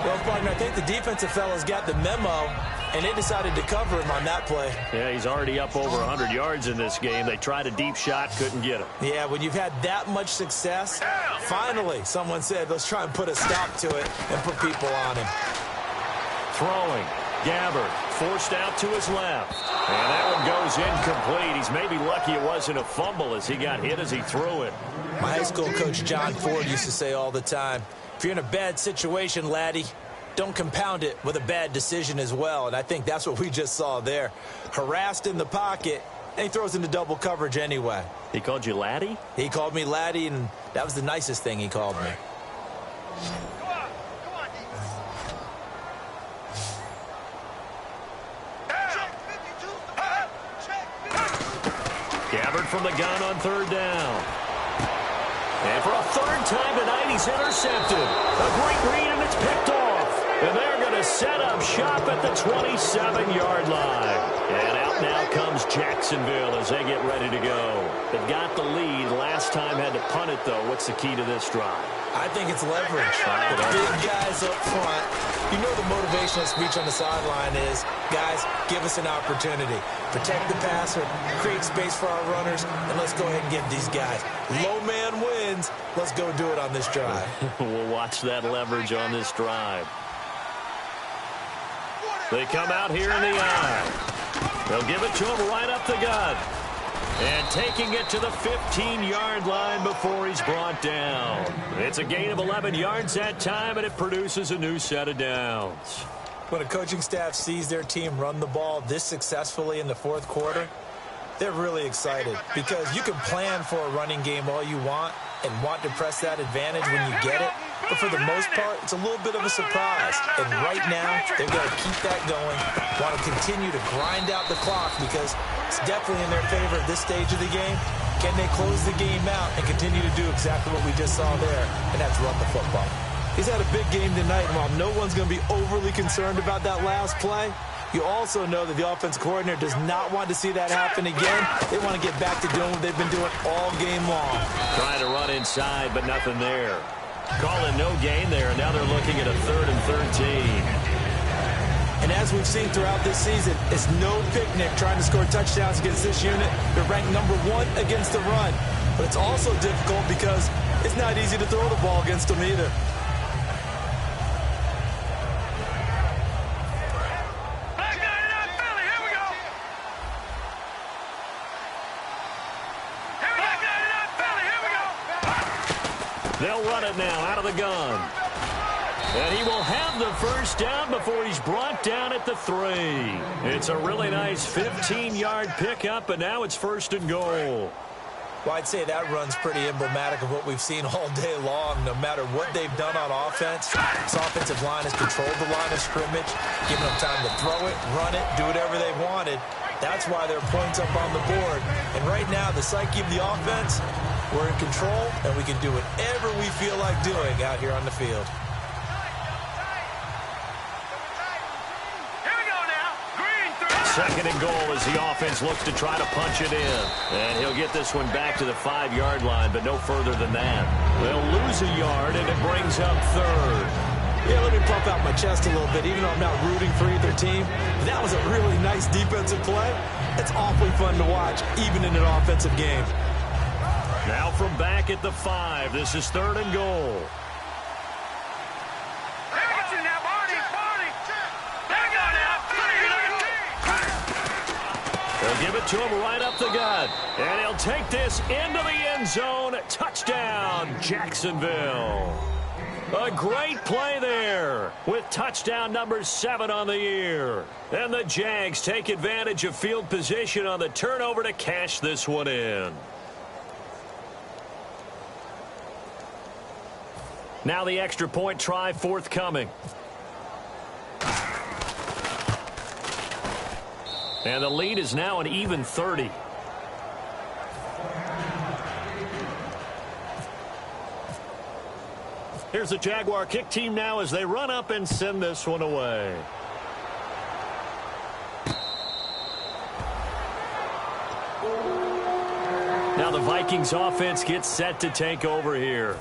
Well, partner, I think the defensive fellas got the memo, and they decided to cover him on that play. Yeah, he's already up over 100 yards in this game. They tried a deep shot, couldn't get him. Yeah, when you've had that much success, finally, someone said, let's try and put a stop to it and put people on him. Throwing. Gabbard forced out to his left. And that one goes incomplete. He's maybe lucky it wasn't a fumble as he got hit as he threw it. My high school coach, John Ford, used to say all the time, if you're in a bad situation, laddie, don't compound it with a bad decision as well. And I think that's what we just saw there. Harassed in the pocket, and he throws into double coverage anyway. He called you laddie? He called me laddie, and that was the nicest thing he called me. Gabbard from the gun on 3rd down. And for a 3rd time tonight, he's intercepted. A great read, and it's picked off. And they're going to set up shop at the 27-yard line. And out now comes Jacksonville as they get ready to go. They've got the lead. Last time had to punt it, though. What's the key to this drive? I think it's leverage. The big guys up front. You know the motivational speech on the sideline is, guys, give us an opportunity. Protect the passer, create space for our runners, and let's go ahead and get these guys. Low man wins. Let's go do it on this drive. We'll watch that leverage on this drive. They come out here in the eye. They'll give it to him right up the gut. And taking it to the 15-yard line before he's brought down. It's a gain of 11 yards that time, and it produces a new set of downs. When a coaching staff sees their team run the ball this successfully in the 4th quarter, they're really excited because you can plan for a running game all you want and want to press that advantage when you get it. But for the most part, it's a little bit of a surprise. And right now, they've got to keep that going, want to continue to grind out the clock because it's definitely in their favor at this stage of the game. Can they close the game out and continue to do exactly what we just saw there, and that's run the football. He's had a big game tonight, and while no one's going to be overly concerned about that last play, you also know that the offense coordinator does not want to see that happen again. They want to get back to doing what they've been doing all game long. Trying to run inside, but nothing there. Calling no gain there, and now they're looking at a 3rd and 13. And as we've seen throughout this season, it's no picnic trying to score touchdowns against this unit. They're ranked number 1 against the run. But it's also difficult because it's not easy to throw the ball against them either. They'll run it now out of the gun. And he will have the 1st down before he's brought down at the 3. It's a really nice 15-yard pickup, and now it's 1st and goal. Well, I'd say that run's pretty emblematic of what we've seen all day long. No matter what they've done on offense, this offensive line has controlled the line of scrimmage, given them time to throw it, run it, do whatever they wanted. That's why there are points up on the board. And right now, the psyche of the offense, we're in control, and we can do whatever we feel like doing out here on the field. Second and goal as the offense looks to try to punch it in. And he'll get this one back to the 5-yard line, but no further than that. They'll lose a yard, and it brings up third. Yeah, let me pump out my chest a little bit. Even though I'm not rooting for either team, that was a really nice defensive play. It's awfully fun to watch, even in an offensive game. Now from back at the 5, this is third and goal. They'll give it to him right up the gut. And he'll take this into the end zone. Touchdown, Jacksonville. A great play there with touchdown number 7 on the year. And the Jags take advantage of field position on the turnover to cash this one in. Now the extra point try forthcoming. And the lead is now an even 30. Here's the Jaguar kick team now as they run up and send this one away. Now the Vikings offense gets set to take over here.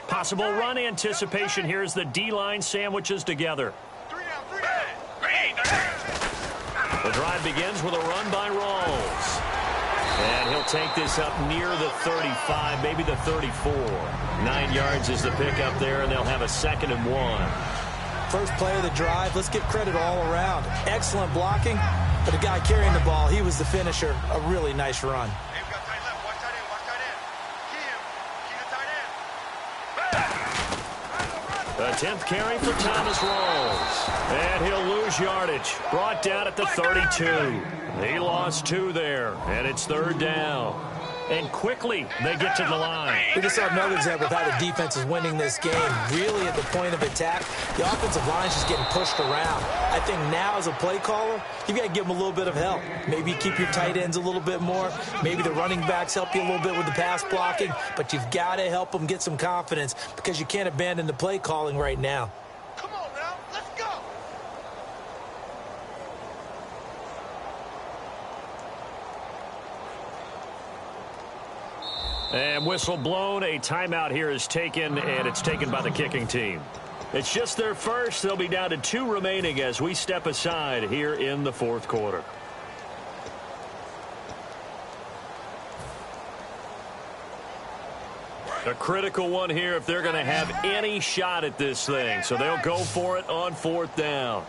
Possible run anticipation here as the D-line sandwiches together. The drive begins with a run by Rawls. And he'll take this up near the 35, maybe the 34. 9 yards is the pickup there, and they'll have a 2nd and 1. First play of the drive, let's give credit all around. Excellent blocking, but the guy carrying the ball, he was the finisher. A really nice run. The 10th carry for Thomas Rawls. And he'll lose yardage. Brought down at the 32. He lost 2 there, and it's third down. And quickly, they get to the line. We just saw another example of how the defense is winning this game. Really at the point of attack, the offensive line is just getting pushed around. I think now as a play caller, you've got to give them a little bit of help. Maybe keep your tight ends a little bit more. Maybe the running backs help you a little bit with the pass blocking. But you've got to help them get some confidence because you can't abandon the play calling right now. Come on now, let's go. And whistle blown. A timeout here is taken, and it's taken by the kicking team. It's just their first. They'll be down to 2 remaining as we step aside here in the fourth quarter. A critical one here if they're going to have any shot at this thing. So they'll go for it on 4th down.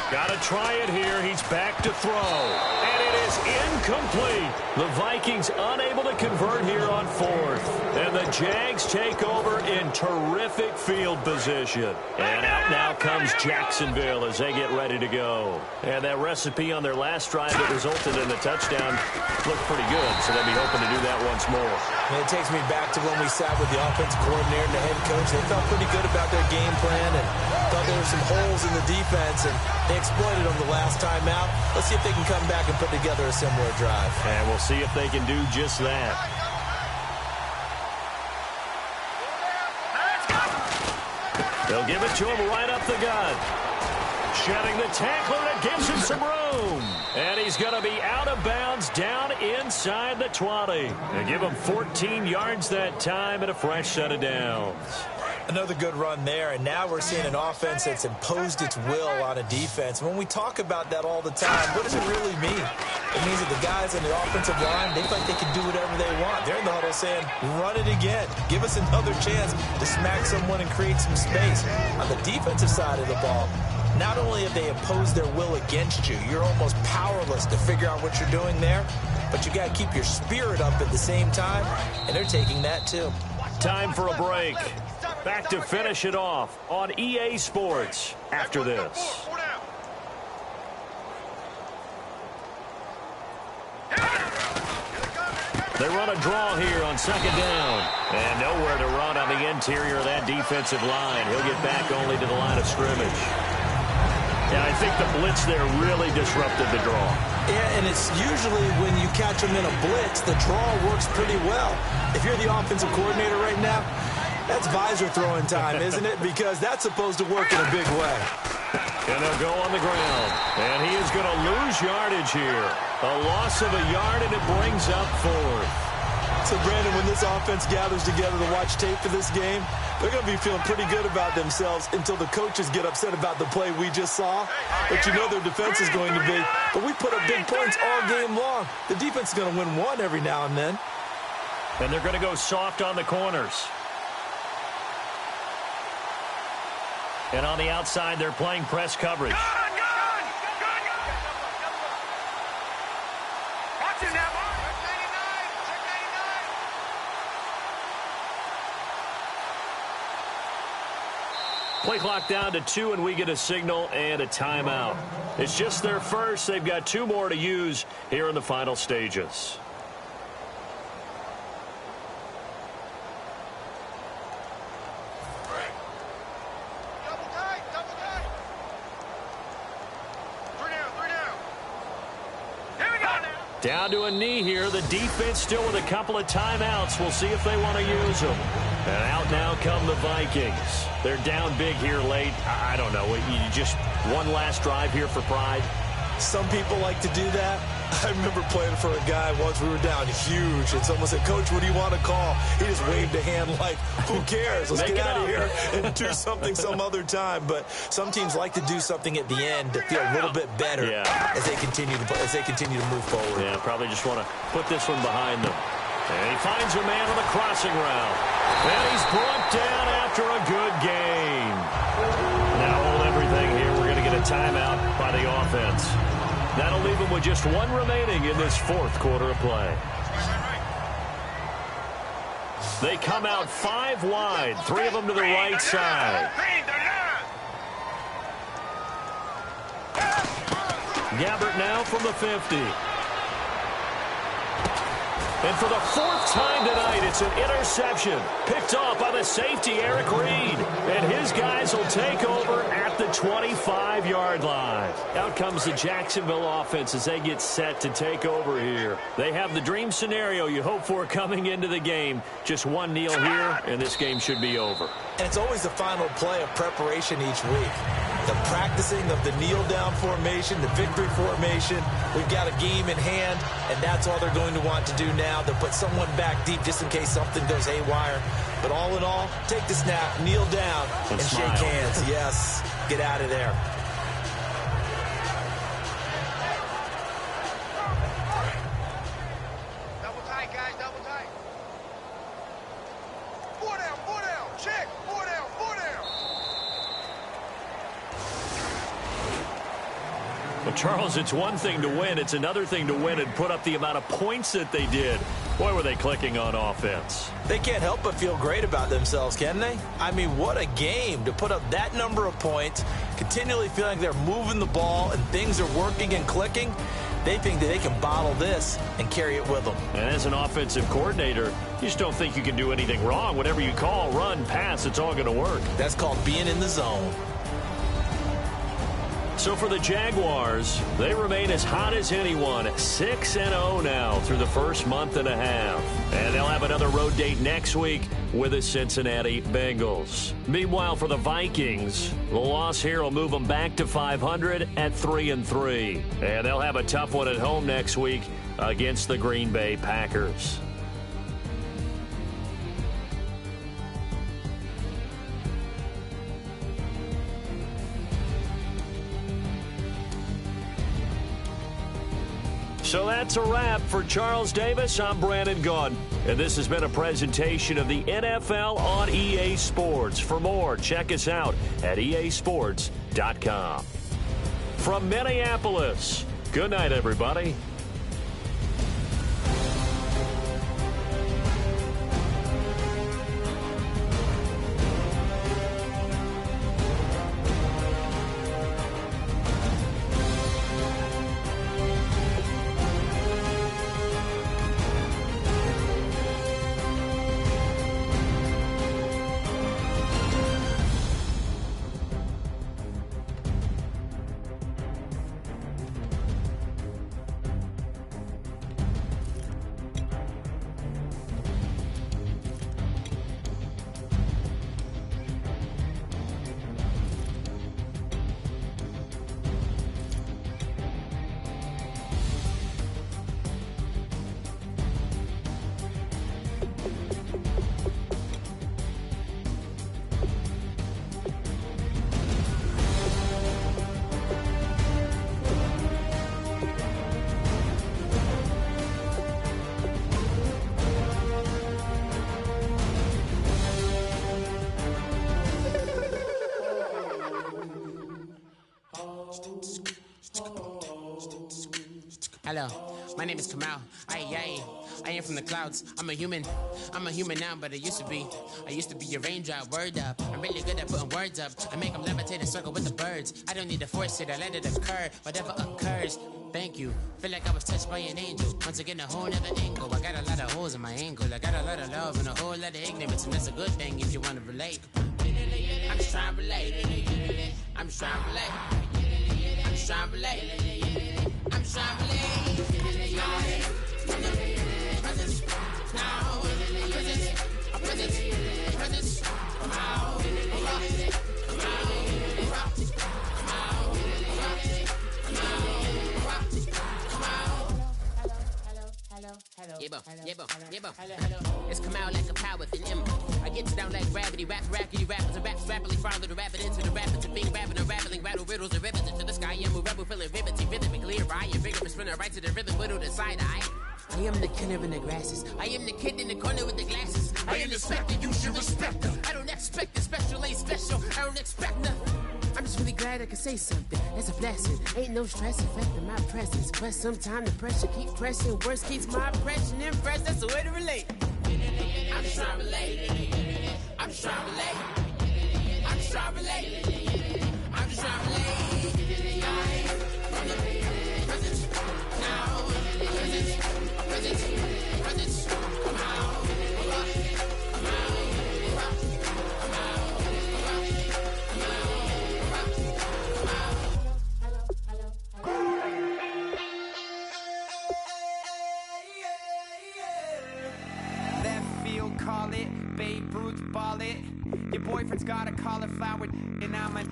Got to try it here. He's back to throw. And it is incomplete. The Vikings unable to convert here on 4th. And the Jags take over in terrific field position. And out now comes Jacksonville as they get ready to go. And that recipe on their last drive that resulted in the touchdown looked pretty good. So they'll be hoping to do that once more. And it takes me back to when we sat with the offensive coordinator and the head coach. They felt pretty good about their game plan and thought there were some holes in the defense, and they exploited them the last time out. Let's see if they can come back and put together a similar drive. And we'll see if they can do just that. They'll give it to him right up the gut. Shedding the tackler that gives him some room. And he's going to be out of bounds down inside the 20. They give him 14 yards that time and a fresh set of downs. Another good run there, and now we're seeing an offense that's imposed its will on a defense. When we talk about that all the time, what does it really mean? It means that the guys on the offensive line, they feel like they can do whatever they want. They're in the huddle saying, run it again. Give us another chance to smack someone and create some space. On the defensive side of the ball, not only have they imposed their will against you, you're almost powerless to figure out what you're doing there, but you got to keep your spirit up at the same time, and they're taking that too. Time for a break. Back to finish it off on EA Sports after this. They run a draw here on 2nd down. And nowhere to run on the interior of that defensive line. He'll get back only to the line of scrimmage. Yeah, I think the blitz there really disrupted the draw. Yeah, and it's usually when you catch them in a blitz, the draw works pretty well. If you're the offensive coordinator right now, That's visor throwing time, isn't it? Because that's supposed to work in a big way. And they'll go on the ground. And he is going to lose yardage here. A loss of a yard, and it brings up fourth. So, Brandon, when this offense gathers together to watch tape for this game, they're going to be feeling pretty good about themselves until the coaches get upset about the play we just saw. But you know their defense is going to be. But we put up big points all game long. The defense is going to win one every now and then. And they're going to go soft on the corners. And on the outside, they're playing press coverage. Play clock down to 2, and we get a signal and a timeout. It's just their first. They've got 2 more to use here in the final stages. Down to a knee here. The defense still with a couple of timeouts. We'll see if they want to use them. And out now come the Vikings. They're down big here late. I don't know. You just one last drive here for pride. Some people like to do that. I remember playing for a guy once. We were down huge, and someone said, "Coach, what do you want to call?" He just waved a hand like, "Who cares? Let's get out of here and do something some other time." But some teams like to do something at the end to feel a little bit better as they continue to move forward. Yeah, probably just want to put this one behind them. And he finds a man on the crossing route. And he's brought down after a good game. Now hold everything here. We're going to get a timeout by the offense. That'll leave them with just 1 remaining in this 4th quarter of play. They come out 5 wide, 3 of them to the right side. Gabbert now from the 50. And for the 4th time tonight, it's an interception. Picked off by the safety, Eric Reed. And his guys will take over at the 25-yard line. Out comes the Jacksonville offense as they get set to take over here. They have the dream scenario you hope for coming into the game. Just one kneel here, and this game should be over. And it's always the final play of preparation each week. The practicing of the kneel-down formation, the victory formation. We've got a game in hand, and that's all they're going to want to do now. They'll put someone back deep just in case something goes haywire. But all in all, take the snap, kneel down, and shake hands. Yes, get out of there. Double tight, guys, double tight. 4 down, check, 4 down. But, Charles, it's one thing to win. It's another thing to win and put up the amount of points that they did. Boy, were they clicking on offense. They can't help but feel great about themselves, can they? I mean, what a game to put up that number of points, continually feeling like they're moving the ball and things are working and clicking. They think that they can bottle this and carry it with them. And as an offensive coordinator, you just don't think you can do anything wrong. Whatever you call, run, pass, it's all going to work. That's called being in the zone. So for the Jaguars, they remain as hot as anyone, 6-0 now through the first month and a half. And they'll have another road date next week with the Cincinnati Bengals. Meanwhile, for the Vikings, the loss here will move them back to 500 at 3-3. And they'll have a tough one at home next week against the Green Bay Packers. So that's a wrap. For Charles Davis, I'm Brandon Gaudin. And this has been a presentation of the NFL on EA Sports. For more, check us out at easports.com. From Minneapolis, good night, everybody. Hello, my name is Kamal. I am from the clouds. I'm a human now, but I used to be a raindrop. Word up, I'm really good at putting words up. I make them levitate and circle with the birds. I don't need to force it, I let it occur. Whatever occurs, thank you. Feel like I was touched by an angel. Once again, a whole nother angle. I got a lot of holes in my angle. I got a lot of love and a whole lot of ignorance, and that's a good thing if you want to relate. I'm just trying to relate. I'm just trying to relate. I'm just trying to relate. I'm just trying to relate. Presence, now, presence, come out, It's come out like a power within him. I get down like gravity, rackety rappers and raps rapidly follow the rapid into the rapids and being rapping and rattling, rattle riddles and rivets into the sky. I'm a rebel feeling riveting, rhythmically right and vigorous, spinner right to the rhythm, widow to side eye. I am the killer in the grasses. I am the kid in the corner with the glasses. I am the specter, you should respect her. I don't expect the special, ain't special. I don't expect nothing. I'm just really glad I can say something. That's a blessing. Ain't no stress affecting my presence. But sometimes the pressure keep pressing. Worst keeps my impression impressed. That's the way to relate. I'm just trying to relate. I'm just trying to relate. I'm just trying to relate. I'm just trying to relate. From the present, now, present, come out, call it, Babe Ruth ball it. Your boyfriend's got a cauliflower and I'm a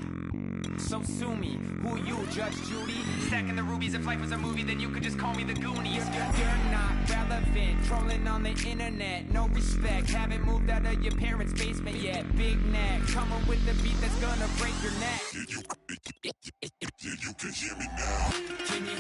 so sue me. Who you, Judge Judy? Stacking the rubies, if life was a movie, then you could just call me the Goonies. You're not relevant, trolling on the internet, no respect. Haven't moved out of your parents' basement yet. Big neck, coming with the beat that's gonna break your neck. You can hear me now. Can you